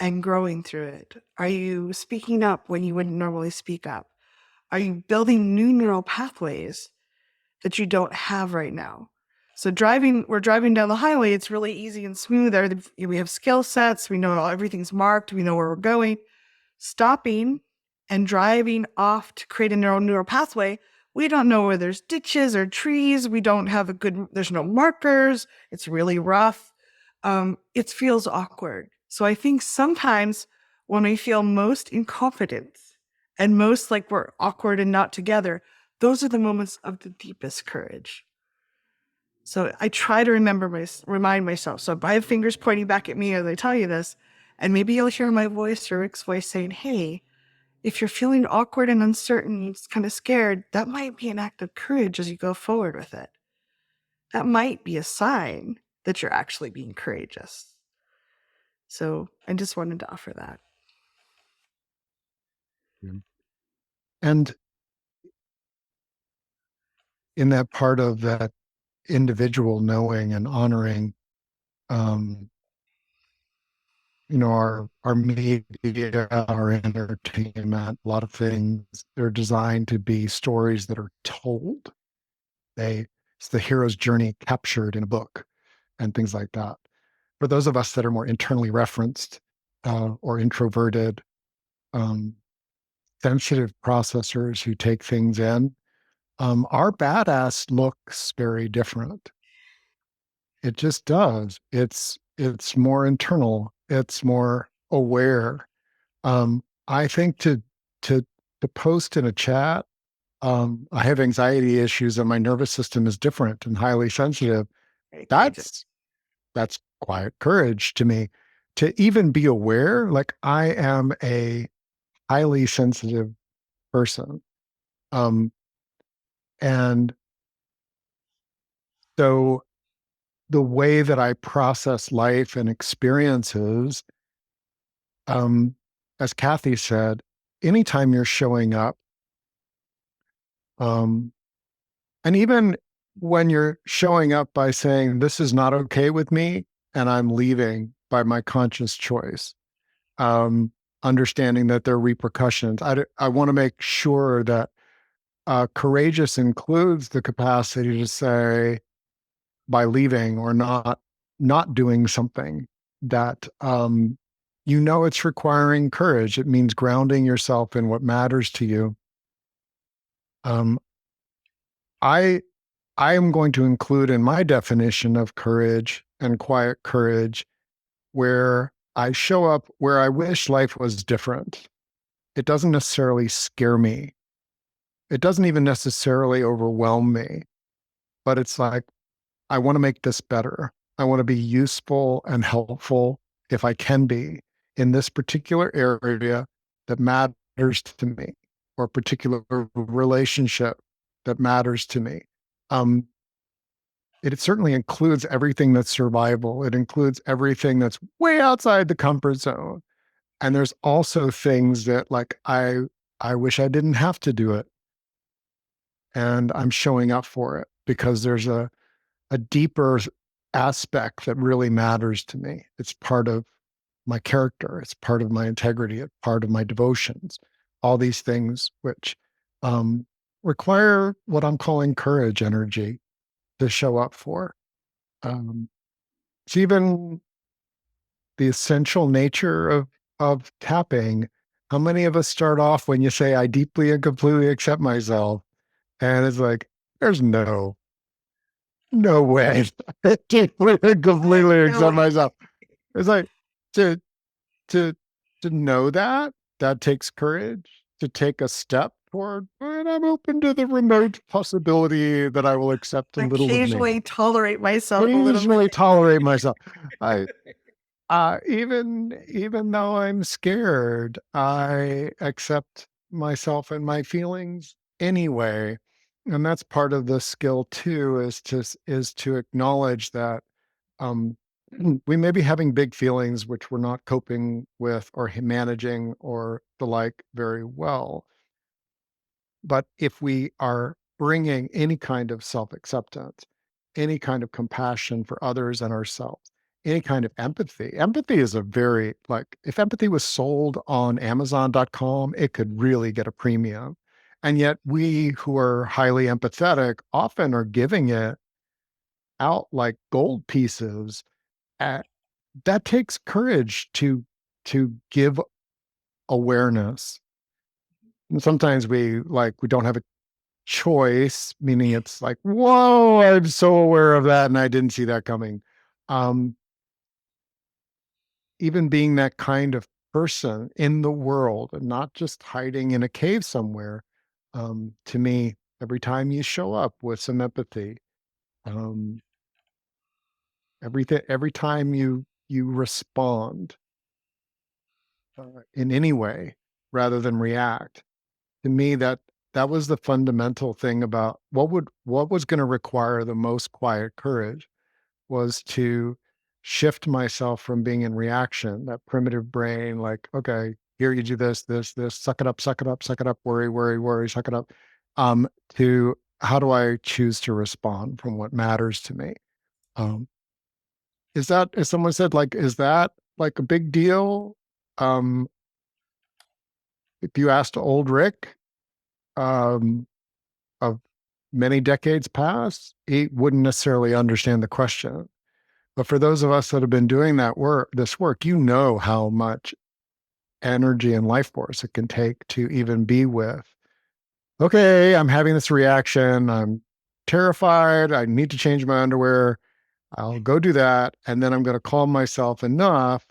and growing through it? Are you speaking up when you wouldn't normally speak up? Are you building new neural pathways that you don't have right now? So we're driving down the highway. It's really easy and smooth. We have skill sets. We know everything's marked. We know where we're going. Stopping and driving off to create a neural pathway, we don't know where there's ditches or trees. We don't have there's no markers. It's really rough. It feels awkward. So I think sometimes when we feel most incompetent and most like we're awkward and not together, those are the moments of the deepest courage. So I try to remind myself. So if I have fingers pointing back at me as I tell you this, and maybe you'll hear my voice or Rick's voice saying, hey, if you're feeling awkward and uncertain, and kind of scared, that might be an act of courage as you go forward with it. That might be a sign that you're actually being courageous. So I just wanted to offer that. And in that part of that individual knowing and honoring, um, our media, our entertainment, a lot of things, they're designed to be stories that are told. It's the hero's journey captured in a book and things like that. For those of us that are more internally referenced or introverted, um, sensitive processors who take things in, our badass looks very different. It just does. It's more internal. It's more aware. I think to to post in a chat, I have anxiety issues and my nervous system is different and highly sensitive. Very courageous. That's quiet courage to me. To even be aware, like I am a highly sensitive person. Um, and so the way that I process life and experiences, um, as Kathy said, anytime you're showing up, um, and even when you're showing up by saying, this is not okay with me, and I'm leaving by my conscious choice, um, understanding that there are repercussions. I want to make sure that courageous includes the capacity to say, by leaving or not doing something that it's requiring courage. It means grounding yourself in what matters to you. Um, I I am going to include in my definition of courage and quiet courage where I show up where I wish life was different. It doesn't necessarily scare me. It doesn't even necessarily overwhelm me, but it's like, I want to make this better. I want to be useful and helpful if I can be in this particular area that matters to me, or a particular relationship that matters to me. Um, it certainly includes everything that's survival. It includes everything that's way outside the comfort zone. And there's also things that like I wish I didn't have to do it. And I'm showing up for it because there's a deeper aspect that really matters to me. It's part of my character. It's part of my integrity. It's part of my devotions. All these things which um, require what I'm calling courage energy to show up for. It's even the essential nature of tapping. How many of us start off when you say, I deeply and completely accept myself? And it's like, there's no way. I deeply and completely No accept way. myself. It's like to to know that that takes courage to take a step toward, and I'm open to the remote possibility that I will accept a little of me. Occasionally tolerate myself a little bit. Occasionally tolerate myself. I even though I'm scared, I accept myself and my feelings anyway. And that's part of the skill too, is to acknowledge that um, we may be having big feelings which we're not coping with or managing or the like very well. But if we are bringing any kind of self acceptance, any kind of compassion for others and ourselves, any kind of empathy, empathy is a very, like, if empathy was sold on Amazon.com, it could really get a premium. And yet, we who are highly empathetic often are giving it out like gold pieces. At, that takes courage to give awareness. And sometimes we don't have a choice, meaning it's like, whoa, I'm so aware of that and I didn't see that coming. Um, Even being that kind of person in the world and not just hiding in a cave somewhere, to me, every time you show up with some empathy, um, every time you respond in any way rather than react, to me that was the fundamental thing about what was going to require the most quiet courage was to shift myself from being in reaction, that primitive brain, like, okay, here you do this, suck it up, suck it up, suck it up, worry, worry, worry, suck it up, to how do I choose to respond from what matters to me? Um, is that, as someone said, like, is that like a big deal? Um, if you asked old Rick, um, of many decades past, he wouldn't necessarily understand the question. But for those of us that have been doing this work, you know how much energy and life force it can take to even be with, okay, I'm having this reaction. I'm terrified. I need to change my underwear. I'll go do that. And then I'm going to calm myself enough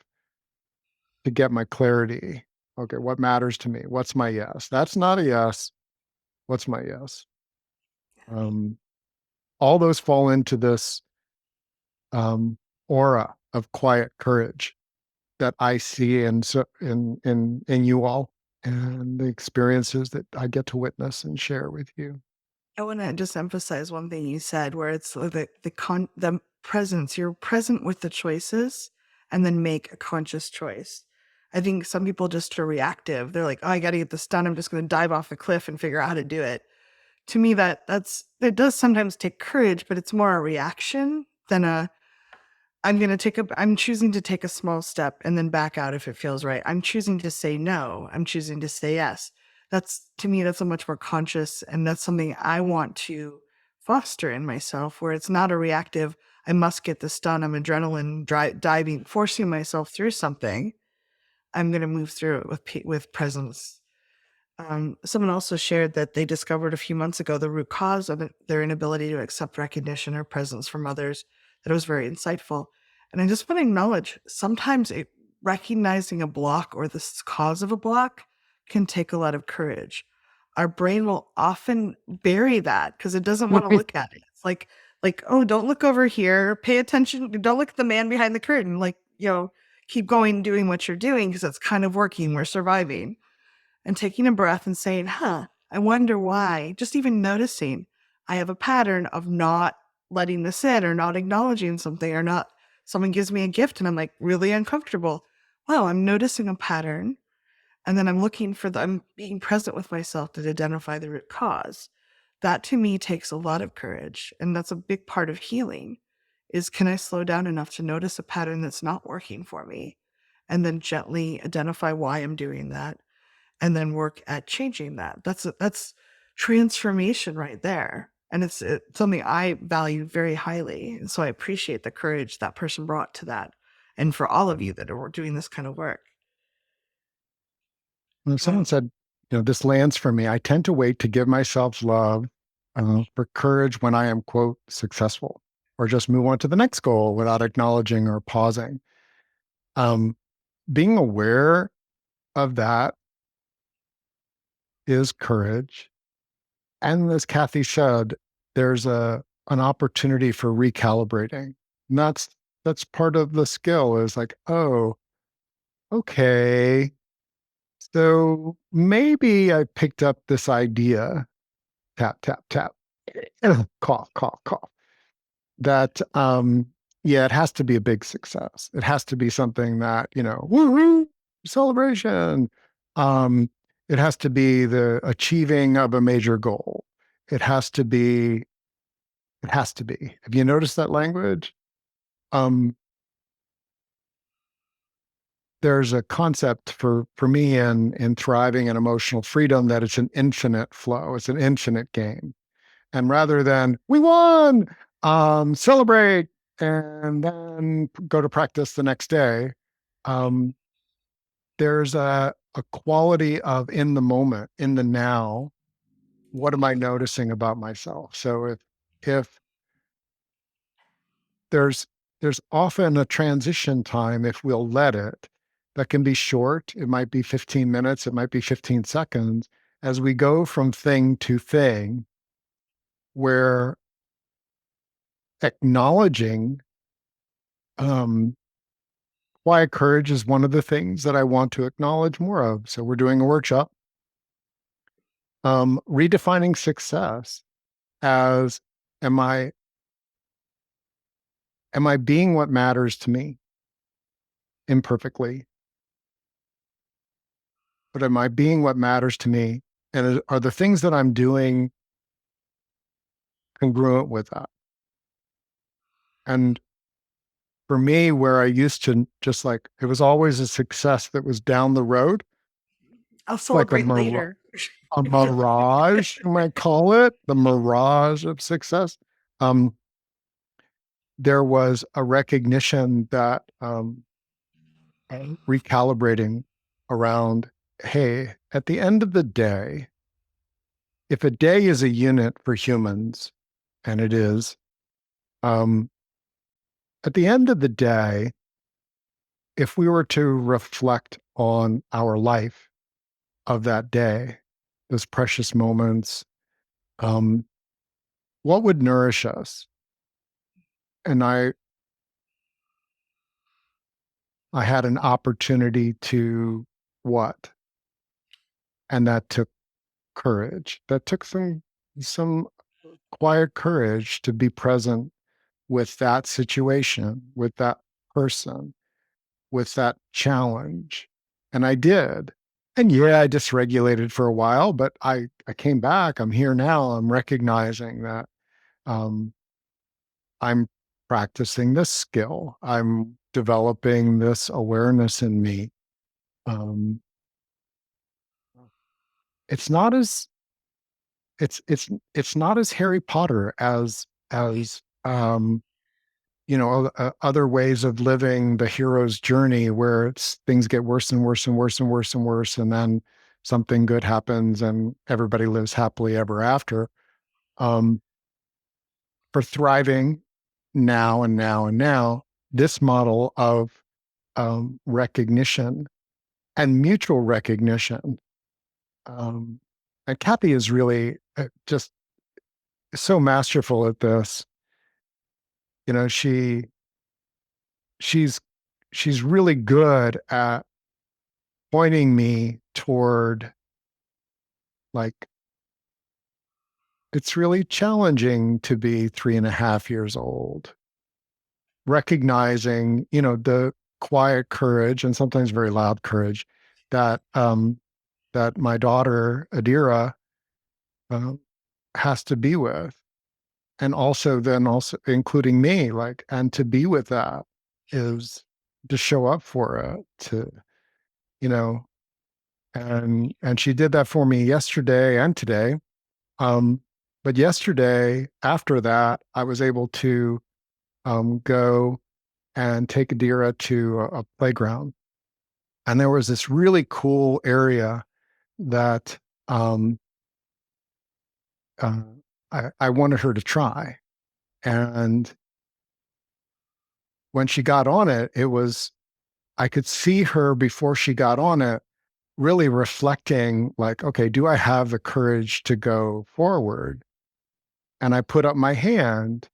to get my clarity. Okay, what matters to me? What's my yes? That's not a yes. What's my yes? Um, all those fall into this aura of quiet courage that I see in in you all and the experiences that I get to witness and share with you. I want to just emphasize one thing you said, where it's the presence. You're present with the choices, and then make a conscious choice. I think some people just are reactive. They're like, "Oh, I got to get this done. I'm just going to dive off the cliff and figure out how to do it." To me, it does sometimes take courage, but it's more a reaction than a I'm choosing to take a small step and then back out if it feels right. I'm choosing to say no. I'm choosing to say yes. That's to me, that's a much more conscious, and that's something I want to foster in myself, where it's not a reactive, I must get this done. I'm adrenaline diving, forcing myself through something. I'm going to move through it with presence. Someone also shared that they discovered a few months ago the root cause of their inability to accept recognition or presence from others. That was very insightful. And I just want to acknowledge sometimes recognizing a block or the cause of a block can take a lot of courage. Our brain will often bury that because it doesn't want to look at it. It's like, oh, don't look over here. Pay attention. Don't look at the man behind the curtain. Like, keep going doing what you're doing because it's kind of working. We're surviving, and taking a breath and saying, I wonder why. Just even noticing I have a pattern of not letting this in or not acknowledging something, or not, someone gives me a gift and I'm like really uncomfortable. Wow, I'm noticing a pattern. And then I'm being present with myself to identify the root cause. That to me takes a lot of courage. And that's a big part of healing is, can I slow down enough to notice a pattern that's not working for me? And then gently identify why I'm doing that, and then work at changing that. That's transformation right there. And it's something I value very highly. And so I appreciate the courage that person brought to that. And for all of you that are doing this kind of work. When someone said, this lands for me, I tend to wait to give myself love for courage when I am, quote, successful, or just move on to the next goal without acknowledging or pausing. Um, being aware of that is courage. And as Kathy said, there's an opportunity for recalibrating. And that's part of the skill is like, oh, okay. So maybe I picked up this idea, tap, tap, tap, cough, cough, cough. That yeah, it has to be a big success. It has to be something that, woohoo, celebration. Um, it has to be the achieving of a major goal. It has to be, it has to be. Have you noticed that language? Um, there's a concept for me in thriving and emotional freedom that it's an infinite flow, it's an infinite game. And rather than we won, celebrate, and then go to practice the next day, um, there's a quality of in the moment, in the now. What am I noticing about myself? So if there's there's often a transition time if we'll let it that can be short. It might be 15 minutes, it might be 15 seconds as we go from thing to thing where acknowledging um, quiet courage is one of the things that I want to acknowledge more of. So we're doing a workshop, redefining success as am I am I being what matters to me imperfectly, but am I being what matters to me? And are the things that I'm doing congruent with that? And for me, where I used to just like it was always a success that was down the road, I'll like celebrate later. a mirage, you might call it, the mirage of success. Um, there was a recognition that recalibrating around, hey, at the end of the day, if a day is a unit for humans, and it is, um, at the end of the day, if we were to reflect on our life of that day, those precious moments, um, what would nourish us? And I had an opportunity to what? And that took courage. That took some quiet courage to be present with that situation, with that person, with that challenge. And I did. And yeah, I dysregulated for a while, but I came back. I'm here now. I'm recognizing that um, I'm practicing this skill. I'm developing this awareness in me. Um, it's not as it's not as Harry Potter as other ways of living the hero's journey where things get worse and worse and worse and worse and worse, and then something good happens and everybody lives happily ever after. Um, for thriving now and now and now, this model of recognition and mutual recognition. Um, and Kathy is really just so masterful at this. You know, she's she's really good at pointing me toward like it's really challenging to be 3.5 years old, recognizing, the quiet courage and sometimes very loud courage that that my daughter Adira uh, has to be with. And also including me, like, and to be with that is to show up for it, to, you know, and she did that for me yesterday and today. Um, but yesterday, after that, I was able to go and take Adira to a playground. And there was this really cool area that um, uh, I wanted her to try. And when she got on it, I could see her before she got on it really reflecting, like, okay, do I have the courage to go forward? And I put up my hand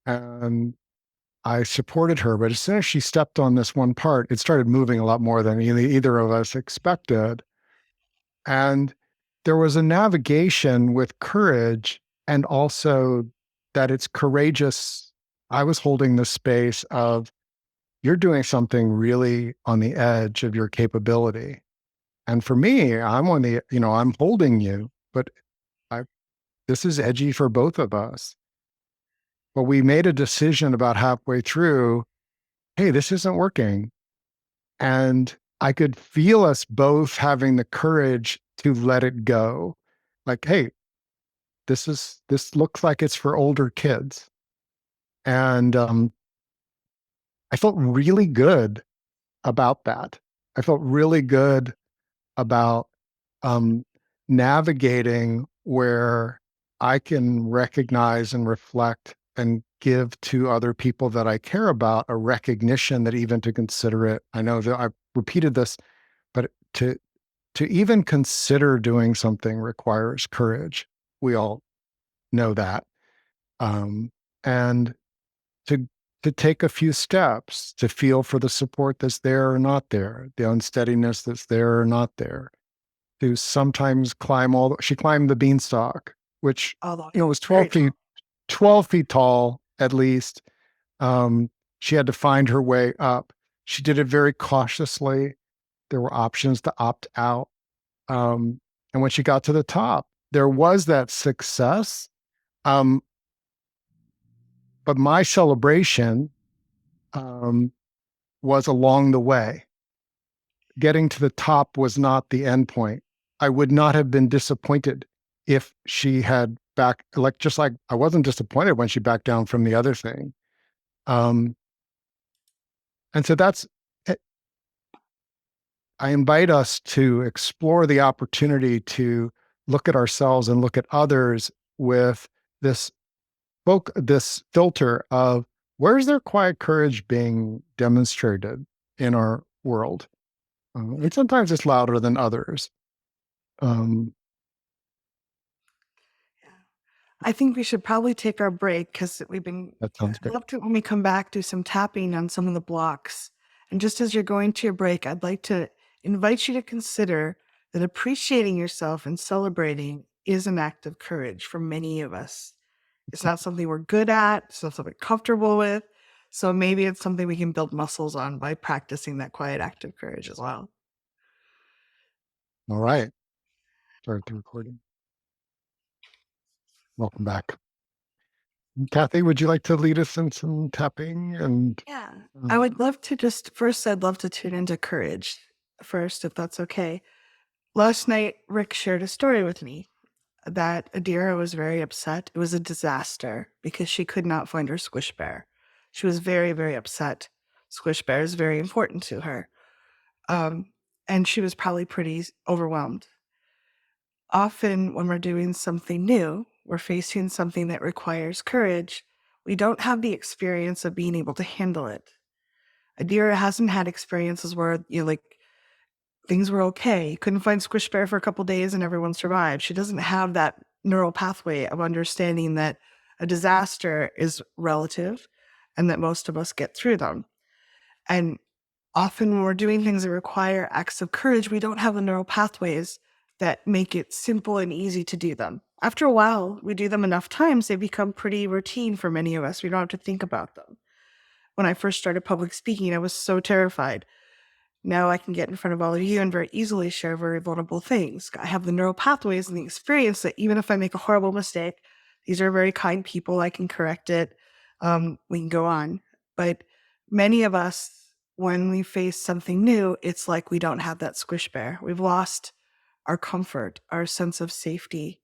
and I supported her. But as soon as she stepped on this one part, it started moving a lot more than either of us expected. And there was a navigation with courage, and also that it's courageous. I was holding the space of, you're doing something really on the edge of your capability. And for me, I'm on the, I'm holding you, but I, this is edgy for both of us. But we made a decision about halfway through, hey, this isn't working. And I could feel us both having the courage to let it go. Like, hey, this looks like it's for older kids. And I felt really good about that. I felt really good about um, navigating where I can recognize and reflect and give to other people that I care about a recognition that even to consider it. I know that I've repeated this, but to even consider doing something requires courage. We all know that. Um, and to to take a few steps to feel for the support that's there or not there, the unsteadiness that's there or not there, to sometimes climb she climbed the beanstalk, which, Although was very tall. 12 feet tall at least. Um, she had to find her way up. She did it very cautiously. There were options to opt out. And when she got to the top, there was that success. Um, but my celebration um, was along the way. Getting to the top was not the end point. I would not have been disappointed if she had just like I wasn't disappointed when she backed down from the other thing. Um, and so eh, I invite us to explore the opportunity to look at ourselves and look at others with this this filter of, where's their quiet courage being demonstrated in our world? And sometimes it's louder than others. Um, Yeah. I think we should probably take our break because that sounds I'd great. love to, when we come back, do some tapping on some of the blocks. And just as you're going to your break, I'd like to invite you to consider that appreciating yourself and celebrating is an act of courage for many of us. It's not something we're good at, it's not something we're comfortable with. So maybe it's something we can build muscles on by practicing that quiet act of courage as well. All right. Start the recording. Welcome back. Kathy, would you like to lead us in some tapping? And Yeah. I um, would love to first, I'd love to tune into courage first, if that's okay. Last night, Rick shared a story with me that Adira was very upset. It was a disaster because she could not find her Squish Bear. She was very, very upset. Squish Bear is very important to her. Um, and she was probably pretty overwhelmed. Often, when we're doing something new, we're facing something that requires courage, we don't have the experience of being able to handle it. Adira hasn't had experiences where, like, things were okay. Couldn't find Squish Bear for a couple days and everyone survived. She doesn't have that neural pathway of understanding that a disaster is relative and that most of us get through them. And often when we're doing things that require acts of courage, we don't have the neural pathways that make it simple and easy to do them. After a while, we do them enough times, they become pretty routine for many of us. We don't have to think about them. When I first started public speaking, I was so terrified. Now I can get in front of all of you and very easily share very vulnerable things. I have the neural pathways and the experience that even if I make a horrible mistake, these are very kind people. I can correct it. We can go on. But many of us, when we face something new, it's like we don't have that Squish Bear. We've lost our comfort, our sense of safety.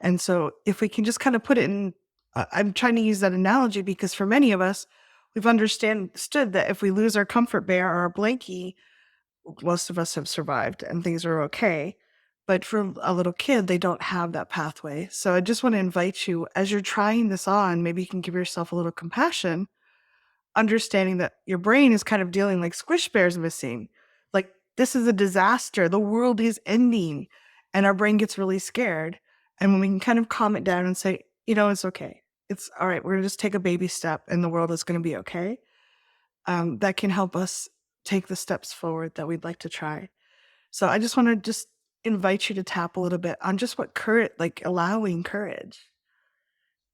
And so if we can just kind of put it in, I'm trying to use that analogy because for many of us, we've understood that if we lose our comfort bear or our blankie, most of us have survived and things are okay. But for a little kid, they don't have that pathway. So I just want to invite you, as you're trying this on, maybe you can give yourself a little compassion. understanding that your brain is kind of dealing like Squish Bear's missing. Like, this is a disaster. The world is ending. And our brain gets really scared. And when we can kind of calm it down and say, it's okay. It's all right. We're going to just take a baby step and the world is going to be okay. That can help us take the steps forward that we'd like to try. So I just want to just invite you to tap a little bit on just what courage, like allowing courage.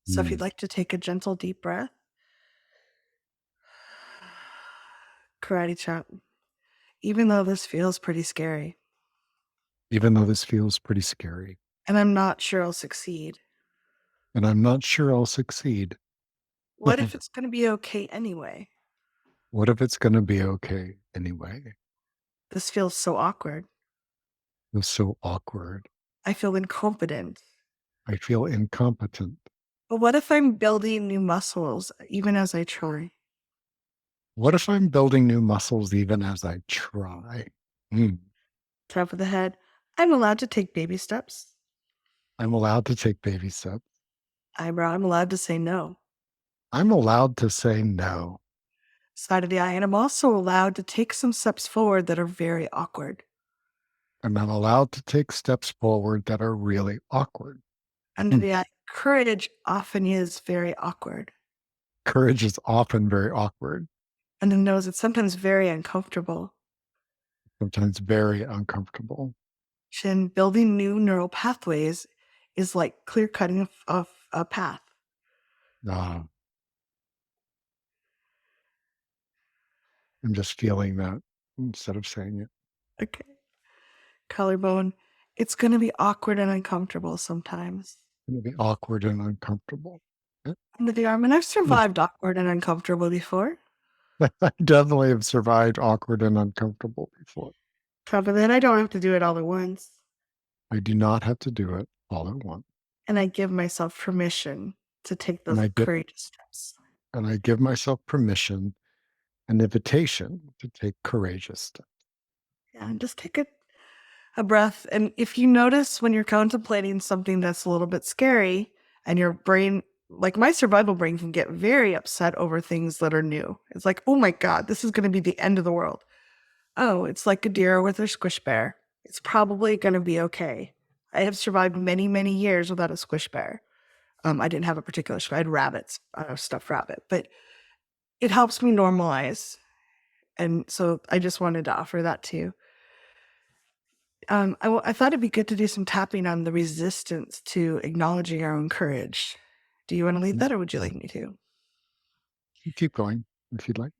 So if you'd Mm. like to take a gentle, deep breath, karate chop, even though this feels pretty scary, Even though this feels pretty scary, and I'm not sure I'll succeed, and I'm not sure I'll succeed. what if it's going to be okay anyway? What if it's going to be okay anyway? This feels so awkward. It's so awkward. I feel incompetent. I feel incompetent. But what if I'm building new muscles even as I try? What if I'm building new muscles even as I try? Mm. Top of the head, I'm allowed to take baby steps. I'm allowed to take baby steps. Eyebrow, I'm allowed to say no. I'm allowed to say no. Side of the eye, and I'm also allowed to take some steps forward that are very awkward. And I'm allowed to take steps forward that are really awkward. Under Mm. the eye, courage often is very awkward. Courage is often very awkward, Under the nose, it's sometimes very uncomfortable. sometimes very uncomfortable. Chin, building new neural pathways is like clear cutting of a path. Uh, I'm just feeling that instead of saying it. Okay. Collarbone, it's going to be awkward and uncomfortable sometimes. It's going to be awkward and uncomfortable. Under the arm, and I've survived awkward and uncomfortable before. I definitely have survived awkward and uncomfortable before. Top of that, I don't have to do it all at once. I do not have to do it all at once. And I give myself permission to take And those courageous steps. I give myself permission, an invitation to take courageous steps. Yeah, and just take a breath. And if you notice when you're contemplating something that's a little bit scary and your brain, like my survival brain, can get very upset over things that are new. It's like, oh my God, this is going to be the end of the world. Oh, it's like a deer with their squish bear. It's probably going to be okay. I have survived many, many years without a squish bear. I didn't have a particular, I had rabbits, a stuffed rabbit, but it helps me normalize. And so I just wanted to offer that to you. I thought it'd be good to do some tapping on the resistance to acknowledging our own courage. Do you want to lead that, or would you like me to? You keep going if you'd like.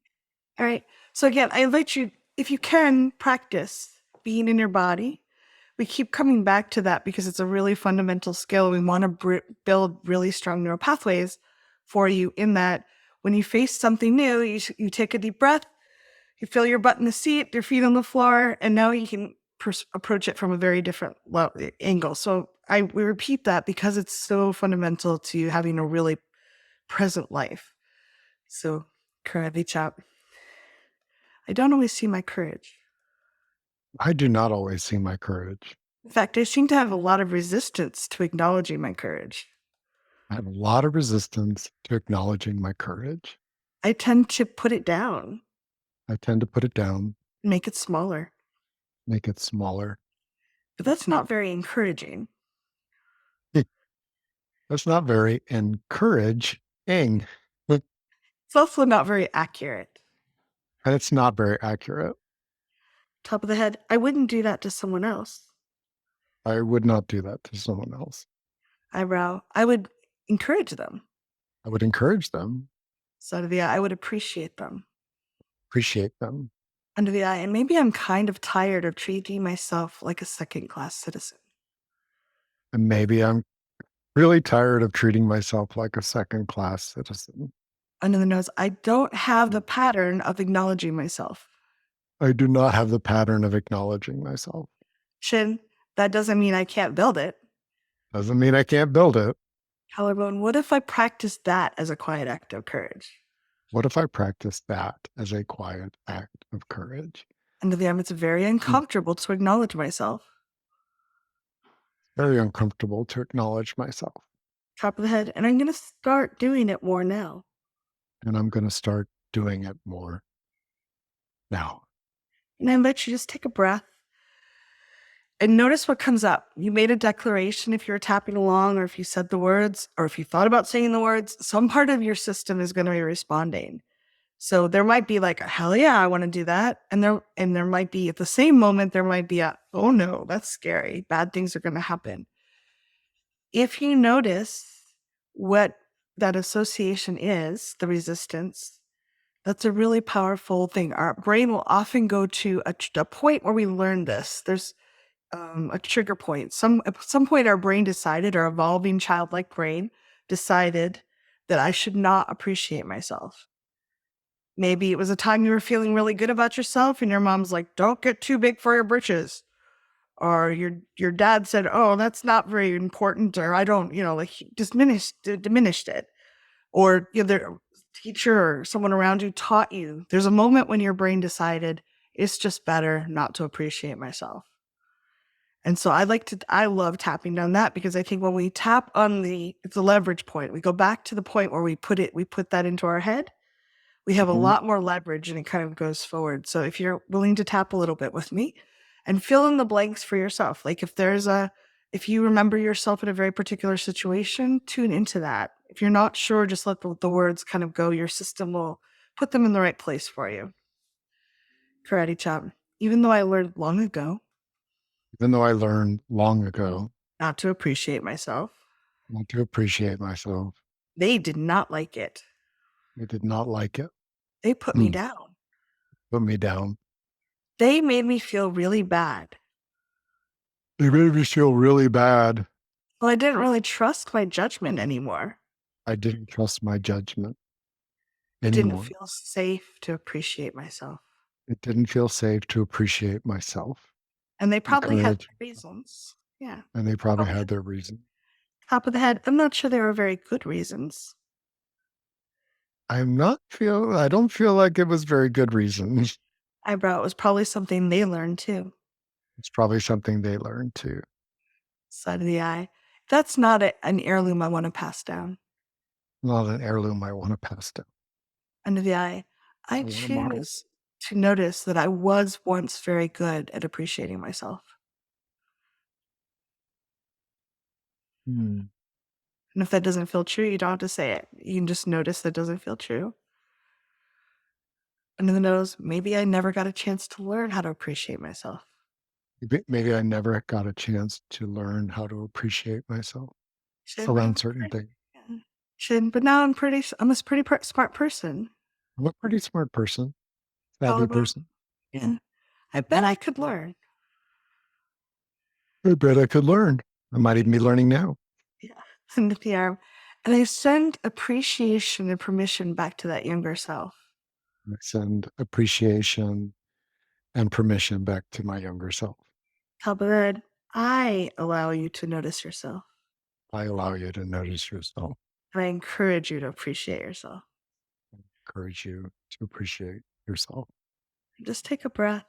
All right. So again, I invite you, if you can, practice being in your body. We keep coming back to that because it's a really fundamental skill. We want to build really strong neural pathways for you in that when you face something new, you take a deep breath, you feel your butt in the seat, your feet on the floor, and now you can approach it from a very different angle. So we repeat that because it's so fundamental to having a really present life. So, karate chop. I don't always see my courage. I do not always see my courage. In fact, I seem to have a lot of resistance to acknowledging my courage. I have a lot of resistance to acknowledging my courage. I tend to put it down, I tend to put it down, make it smaller, make it smaller. but that's not very encouraging. That's not very encouraging. And It's also not very accurate. it's not very accurate. Top of the head, I wouldn't do that to someone else. I would not do that to someone else. Eyebrow, I would encourage them. I would encourage them, Side of the eye, I would appreciate them. appreciate them. Under the eye, and maybe I'm kind of tired of treating myself like a second-class citizen. And maybe I'm really tired of treating myself like a second class citizen. Under the nose, I don't have the pattern of acknowledging myself. I do not have the pattern of acknowledging myself. Chin, that doesn't mean I can't build it. Doesn't mean I can't build it. Collarbone, what if I practice that as a quiet act of courage? What if I practice that as a quiet act of courage? Under the arm, it's very uncomfortable to acknowledge myself. Very uncomfortable to acknowledge myself. Top of the head, and I'm going to start doing it more now. And I'm going to start doing it more now. And I let you just take a breath and notice what comes up. You made a declaration if you're tapping along, or if you said the words, or if you thought about saying the words, some part of your system is going to be responding. So there might be like, hell yeah, I want to do that. And there might be at the same moment, there might be a, oh no, that's scary. Bad things are going to happen. If you notice what that association is, the resistance, that's a really powerful thing. Our brain will often go to a point where we learn this. There's a trigger point. At some point, our brain decided, our evolving childlike brain decided that I should not appreciate myself. Maybe it was a time you were feeling really good about yourself, and your mom's like, "Don't get too big for your britches," or your dad said, "Oh, that's not very important," or I don't, like he diminished it, or the teacher or someone around you taught you. There's a moment when your brain decided it's just better not to appreciate myself. And so I love tapping down that, because I think when we tap on it's a leverage point. We go back to the point where we put that into our head. We have a Mhm. lot more leverage, and it kind of goes forward. So if you're willing to tap a little bit with me and fill in the blanks for yourself, like if you remember yourself in a very particular situation, tune into that. If you're not sure, just let the words kind of go. Your system will put them in the right place for you. Karate chop. Even though I learned long ago Even though I learned long ago not to appreciate myself, not to appreciate myself, they did not like it. I did not like it. They put me down. Put me down. They made me feel really bad. They made me feel really bad. Well, I didn't really trust my judgment anymore. I didn't trust my judgment It didn't anymore. feel safe to appreciate myself. It didn't feel safe to appreciate myself And they and probably had courage, their reasons. Yeah. and they probably Probably had had their reason. top of the head. I'm not sure they were very good reasons. I don't feel like it was very good reason. Eyebrow was probably something they learned too. It's probably something they learned too. Side of the eye. That's not an heirloom I want to pass down. Not an heirloom I want to pass down. Under the eye. I I want to model. choose to notice that I was once very good at appreciating myself. Hmm. And if that doesn't feel true, you don't have to say it. You can just notice that doesn't feel true. Under the nose, maybe I never got a chance to learn how to appreciate myself. Maybe I never got a chance to learn how to appreciate myself Should, but around certain things. yeah. But now I'm a pretty smart person. I'm a pretty smart person, savvy Collarbone. person. Yeah. I bet I could learn. I bet I could learn. I might even be learning now. Yeah. Under the arm. And I send appreciation and permission back to that younger self. I send appreciation and permission back to my younger self. Top of the head. I allow you to notice yourself. I allow you to notice yourself. And I encourage you to appreciate yourself. I encourage you to appreciate yourself. Just take a breath.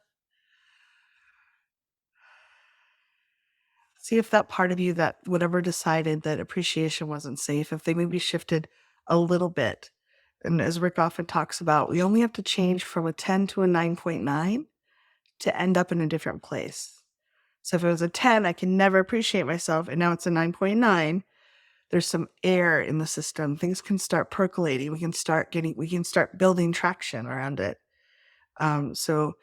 See if that part of you that whatever decided that appreciation wasn't safe, if they maybe shifted a little bit. And as Rick often talks about, we only have to change from a 10 to a 9.9 to end up in a different place. So if it was a 10, I can never appreciate myself, and now it's a 9.9, there's some air in the system. Things can start percolating. We can start building traction around it. So,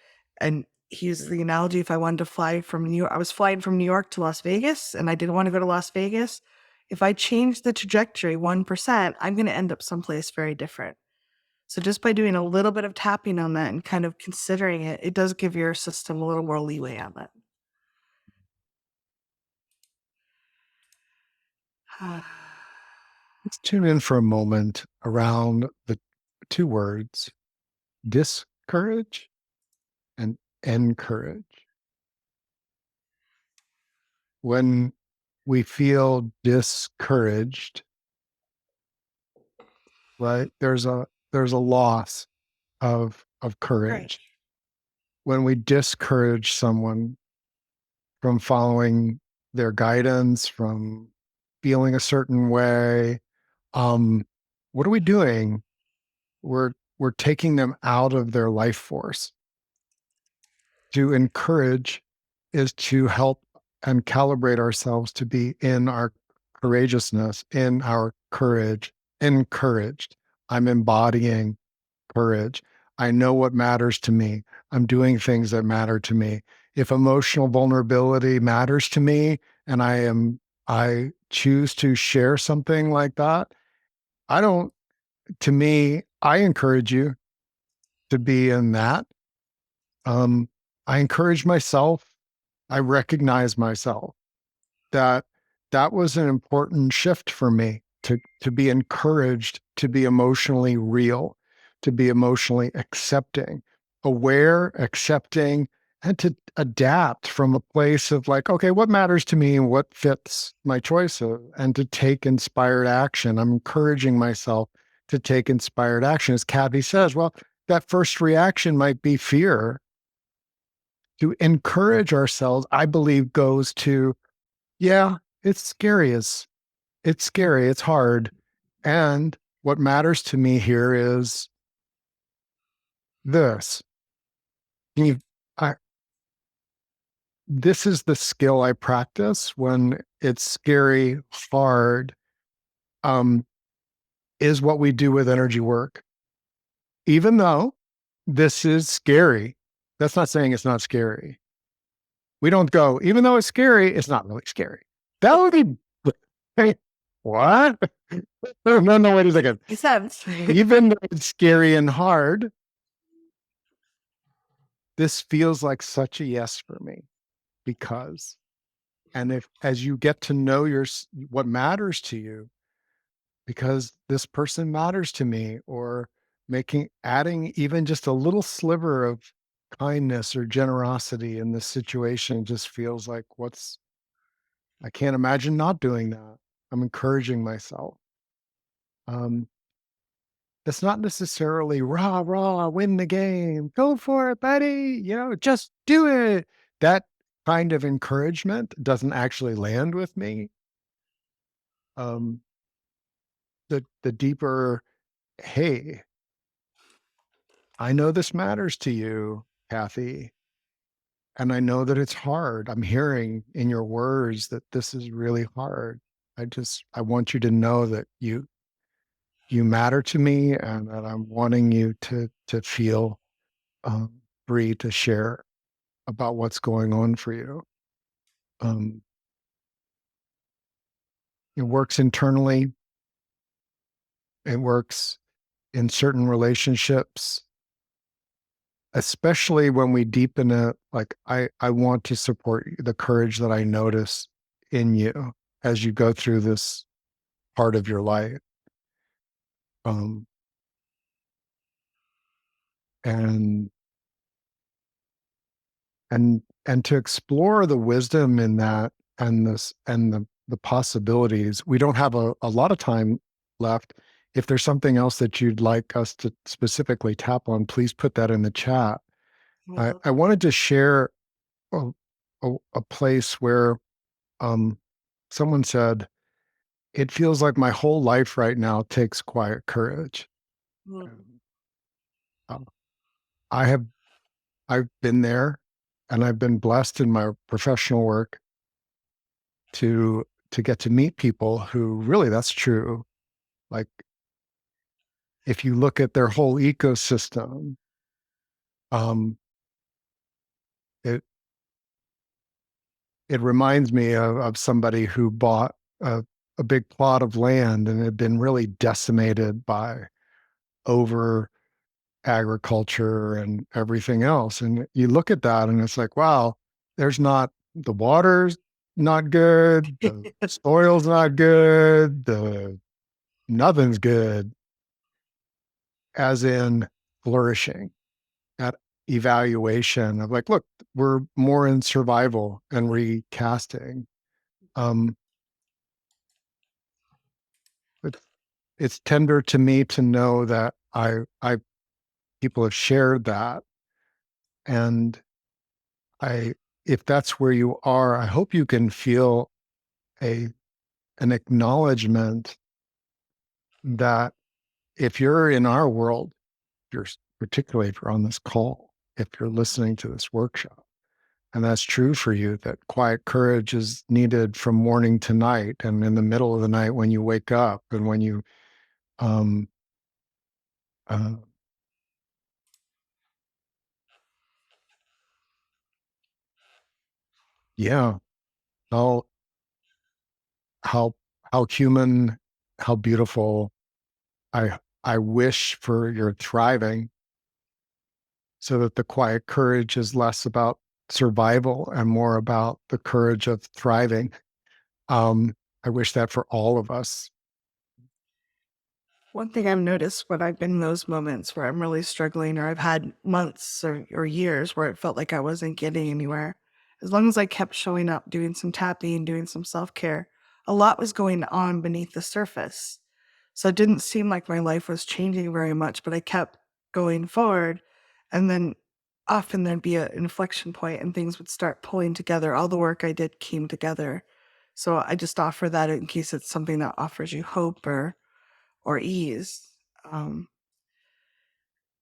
and he uses the analogy, if I wanted to fly from New York, I was flying from New York to Las Vegas and I didn't want to go to Las Vegas. If I change the trajectory 1%, I'm going to end up someplace very different. So just by doing a little bit of tapping on that and kind of considering it, it does give your system a little more leeway on that. Let's tune in for a moment around the two words discourage and encourage. When we feel discouraged, right? There's a loss of Right. courage. When we discourage someone from following their guidance, from feeling a certain way, what are we doing? We're we're taking them out of their life force. To encourage is to help and calibrate ourselves to be in our courageousness, in our courage, encouraged. I'm embodying courage. I know what matters to me. I'm doing things that matter to me. If emotional vulnerability matters to me and I choose to share something like that, I don't, to me, I encourage you to be in that. Um, I encourage myself. I recognize myself that that was an important shift for me to be encouraged to be emotionally real, to be emotionally accepting, aware, accepting, and to adapt from a place of like, okay, what matters to me and what fits my choices, and to take inspired action. I'm encouraging myself to take inspired action. As Kathy says, well, that first reaction might be fear. To encourage ourselves, I believe, goes to, yeah, it's scary. It's scary. It's hard. And what matters to me here is this. You, I, this is the skill I practice when it's scary, hard, um, is what we do with energy work. Even though this is scary, that's not saying it's not scary. We don't go, even though it's scary, it's not really scary. That would be, hey, what? No, wait a second. Makes sense. Even though it's scary and hard, this feels like such a yes for me because, and if as you get to know what matters to you, because this person matters to me, or adding even just a little sliver of kindness or generosity in this situation just feels like I can't imagine not doing that. I'm encouraging myself. Um, it's not necessarily rah, rah, win the game, go for it, buddy, just do it. That kind of encouragement doesn't actually land with me. Um, the deeper, hey, I know this matters to you, Kathy, and I know that it's hard. I'm hearing in your words that this is really hard. I want you to know that you matter to me, and that I'm wanting you to feel free to share about what's going on for you. Um, it works internally. It works in certain relationships, especially when we deepen it. Like I want to support the courage that I notice in you as you go through this part of your life. Um, and and to explore the wisdom in that, and the possibilities. We don't have a lot of time left. If there's something else that you'd like us to specifically tap on, please put that in the chat. Well, I wanted to share a, a place where someone said, it feels like my whole life right now takes quiet courage. well, Um, I have I've been there, and I've been blessed in my professional work to get to meet people who really, that's true. Like, if you look at their whole ecosystem, um, it it reminds me of somebody who bought a big plot of land and had been really decimated by over agriculture and everything else. And you look at that and it's like, wow, there's not the water's not good, the soil's not good, the nothing's good, as in flourishing. That evaluation of like, look, we're more in survival and recasting. Um, it's it's tender to me to know that I people have shared that, and I if that's where you are, I hope you can feel a an acknowledgement that if you're in our world, particularly if you're on this call, if you're listening to this workshop. And that's true for you, that quiet courage is needed from morning to night and in the middle of the night when you wake up and when you, um, uh, yeah, how, how, how human, how beautiful. I wish for your thriving so that the quiet courage is less about survival and more about the courage of thriving. Um, I wish that for all of us. One thing I've noticed when I've been in those moments where I'm really struggling, or I've had months or years where it felt like I wasn't getting anywhere, as long as I kept showing up, doing some tapping, doing some self care, a lot was going on beneath the surface. So it didn't seem like my life was changing very much, but I kept going forward. And then often there'd be an inflection point and things would start pulling together. All the work I did came together. So I just offer that in case it's something that offers you hope or ease. Um,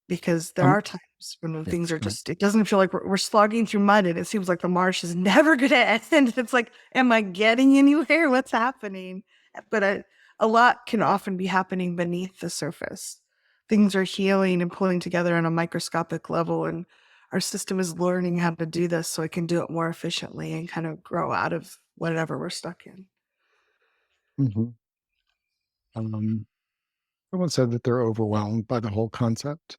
because there Um, are times when yeah, things are just, it doesn't feel like we're slogging through mud and it seems like the marsh is never going to end. It's like, am I getting anywhere? What's happening? But a lot can often be happening beneath the surface. Things are healing and pulling together on a microscopic level. And our system is learning how to do this so it can do it more efficiently and kind of grow out of whatever we're stuck in. mhm. Um, Someone said that they're overwhelmed by the whole concept.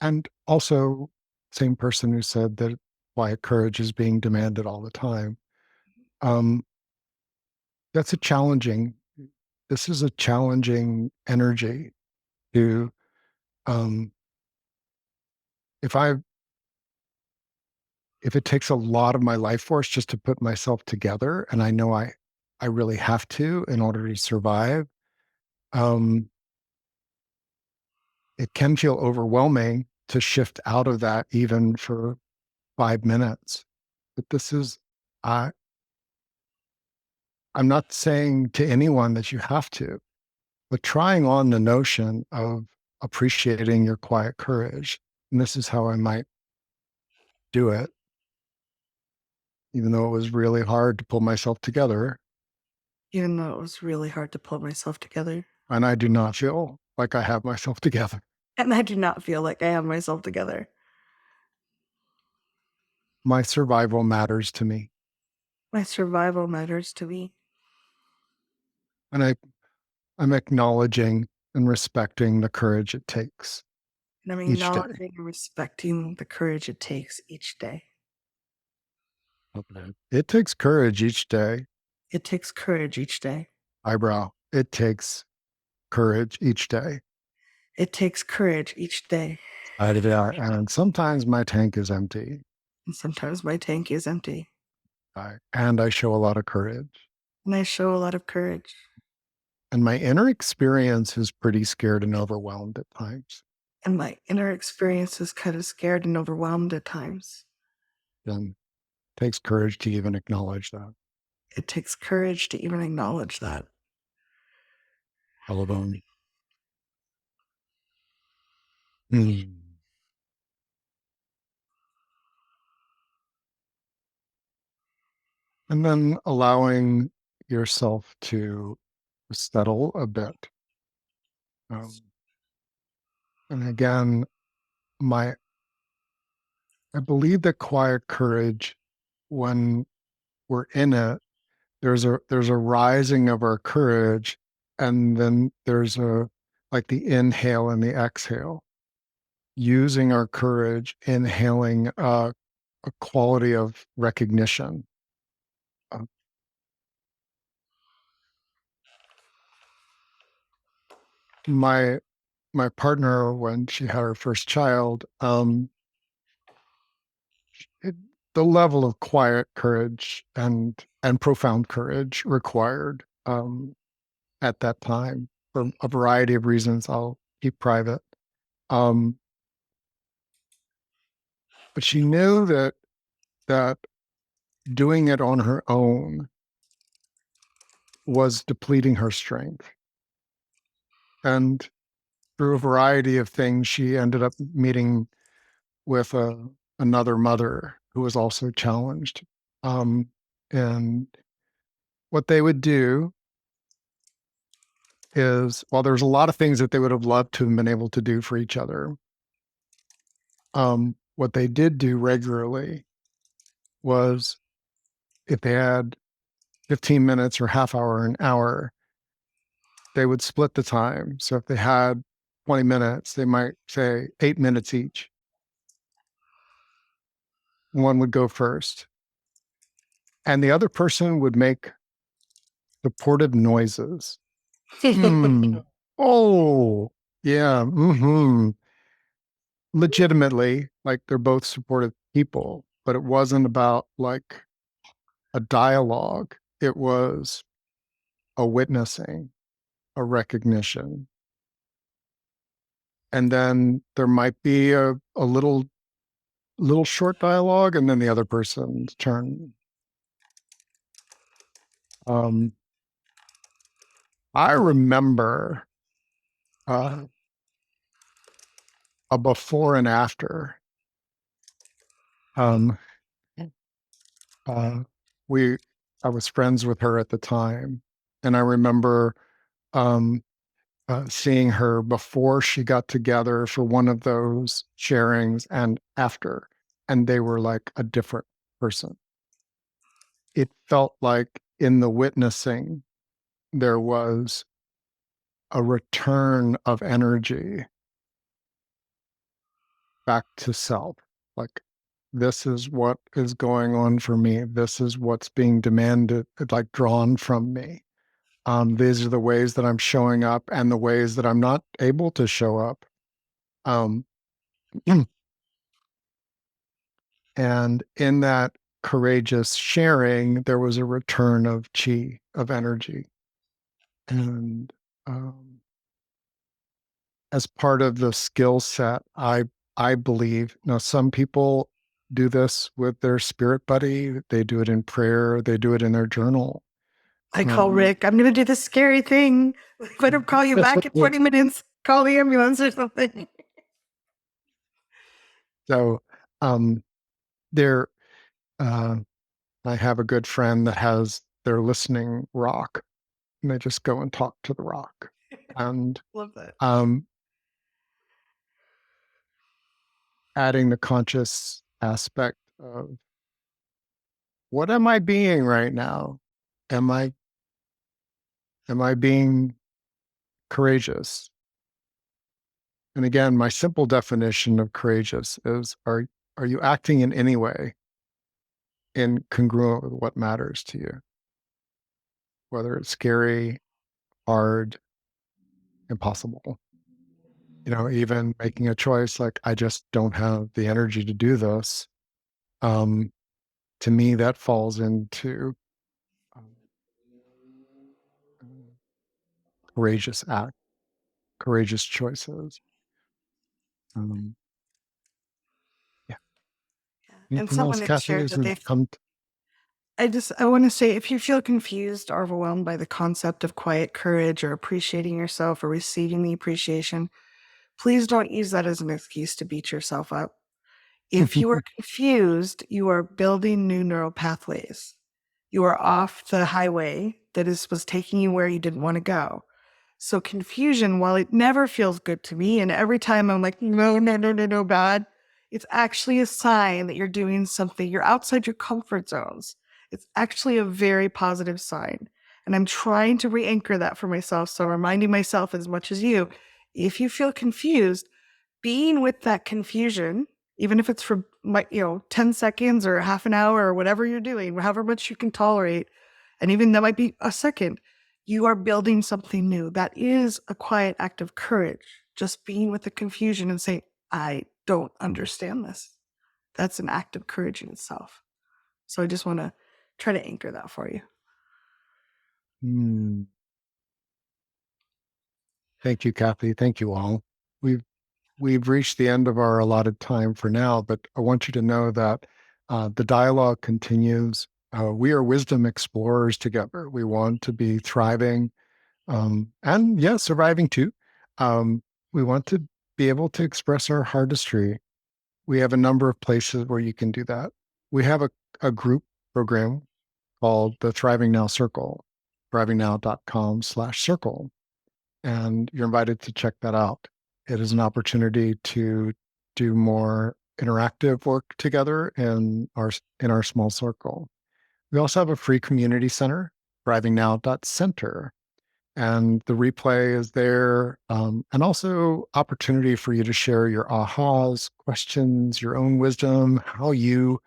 And also, same person who said that quiet courage is being demanded all the time. Um, that's a challenging, this is a challenging energy to, um, if I, if it takes a lot of my life force just to put myself together, and I know I really have to in order to survive, um, it can feel overwhelming to shift out of that even for 5 minutes. But this is, I, I'm not saying to anyone that you have to, but trying on the notion of appreciating your quiet courage. And this is how I might do it, even though it was really hard to pull myself together. Even though it was really hard to pull myself together. And I do not feel like I have myself together. And I do not feel like I have myself together. My survival matters to me. My survival matters to me. And I'm acknowledging and respecting the courage it takes And I'm each day. acknowledging and respecting the courage it takes each day. Okay. It takes courage each day. It takes courage each day. Eyebrow. It takes courage each day. It takes courage each day. And sometimes my tank is empty. And sometimes my tank is empty. And I show a lot of courage. And I show a lot of courage. And my inner experience is pretty scared and overwhelmed at times. And my inner experience is kind of scared and overwhelmed at times. And it takes courage to even acknowledge that. It takes courage to even acknowledge that. Elbow. Mm. And then allowing yourself to settle a bit. Um, and again, my I believe that quiet courage, when we're in it, there's a rising of our courage, and then there's a like the inhale and the exhale, using our courage, inhaling a quality of recognition. Uh, my my partner, when she had her first child, it, the level of quiet courage and profound courage required at that time for a variety of reasons I'll keep private. Um, but she knew that doing it on her own was depleting her strength. And through a variety of things, she ended up meeting with another mother who was also challenged. Um, and what they would do is, well, there's a lot of things that they would have loved to have been able to do for each other. What they did do regularly was if they had 15 minutes or half hour, an hour, they would split the time. So if they had 20 minutes, they might say 8 minutes each. One would go first, and the other person would make supportive noises. Hmm. Oh, yeah. Mm-hmm. Legitimately, like they're both supportive people, but it wasn't about like a dialogue. It was a witnessing, a recognition. And then there might be a little short dialogue, and then the other person's turn. Um, I remember uh, a before and after. Um, uh, we, I was friends with her at the time, and I remember um, seeing her before she got together for one of those sharings and after, and they were like a different person. It felt like in the witnessing there was a return of energy back to self. Like, this is what is going on for me. This is what's being demanded, like drawn from me. These are the ways that I'm showing up and the ways that I'm not able to show up. Um, and in that courageous sharing, there was a return of chi, of energy. And as part of the skill set, I believe, you know, some people do this with their spirit buddy. They do it in prayer. They do it in their journal. I call Um, Rick. I'm going to do this scary thing. Let him call you back in 20 minutes. Call the ambulance or something. so um, there, uh, I have a good friend that has their listening rock, and they just go and talk to the rock, and Love that. um, adding the conscious aspect of what am I being right now? Am I being courageous? And again, my simple definition of courageous is are you acting in any way in congruent with what matters to you? Whether it's scary, hard, impossible. You know, even making a choice like I just don't have the energy to do this. Um, to me, that falls into um, courageous act, courageous choices. Um, yeah. And Anything else, someone had Kathy? shared As that we've they come I want to say if you feel confused or overwhelmed by the concept of quiet courage or appreciating yourself or receiving the appreciation, please don't use that as an excuse to beat yourself up. If you are confused, you are building new neural pathways. You are off the highway that was taking you where you didn't want to go. So confusion, while it never feels good to me, and every time I'm like, no, no, no, no, no, bad, it's actually a sign that you're doing something, you're outside your comfort zones. It's actually a very positive sign. And I'm trying to re-anchor that for myself. So reminding myself as much as you, if you feel confused, being with that confusion, even if it's for 10 seconds or half an hour or whatever you're doing, however much you can tolerate, and even that might be a second, you are building something new. That is a quiet act of courage. Just being with the confusion and saying, I don't understand this. That's an act of courage in itself. So I just want to try to anchor that for you. Hmm. Thank you, Kathy. Thank you all. We've we've reached the end of our allotted time for now, but I want you to know that the dialogue continues. We are wisdom explorers together. We want to be thriving and, yes, surviving too. Um, We want to be able to express our artistry. We have a number of places where you can do that. We have a group program called the Thriving Now Circle, thrivingnow.com/circle. And you're invited to check that out. It is an opportunity to do more interactive work together in our small circle. We also have a free community center, thrivingnow.center, and the replay is there, and also opportunity for you to share your ahas, questions, your own wisdom, how you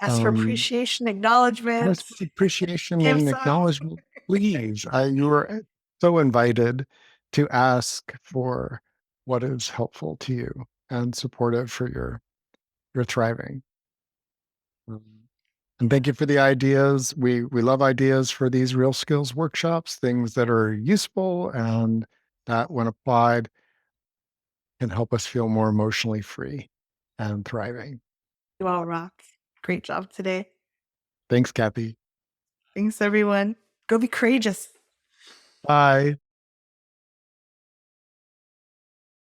Ask for um, appreciation, ask acknowledgement, for appreciation give and some. acknowledgement. Please, you are so invited to ask for what is helpful to you and supportive for your thriving. Um, and thank you for the ideas. We love ideas for these real skills workshops, things that are useful and that, when applied, can help us feel more emotionally free and thriving. You all rock. Great job today. Thanks, Kathy. Thanks, everyone. Go be courageous. Bye.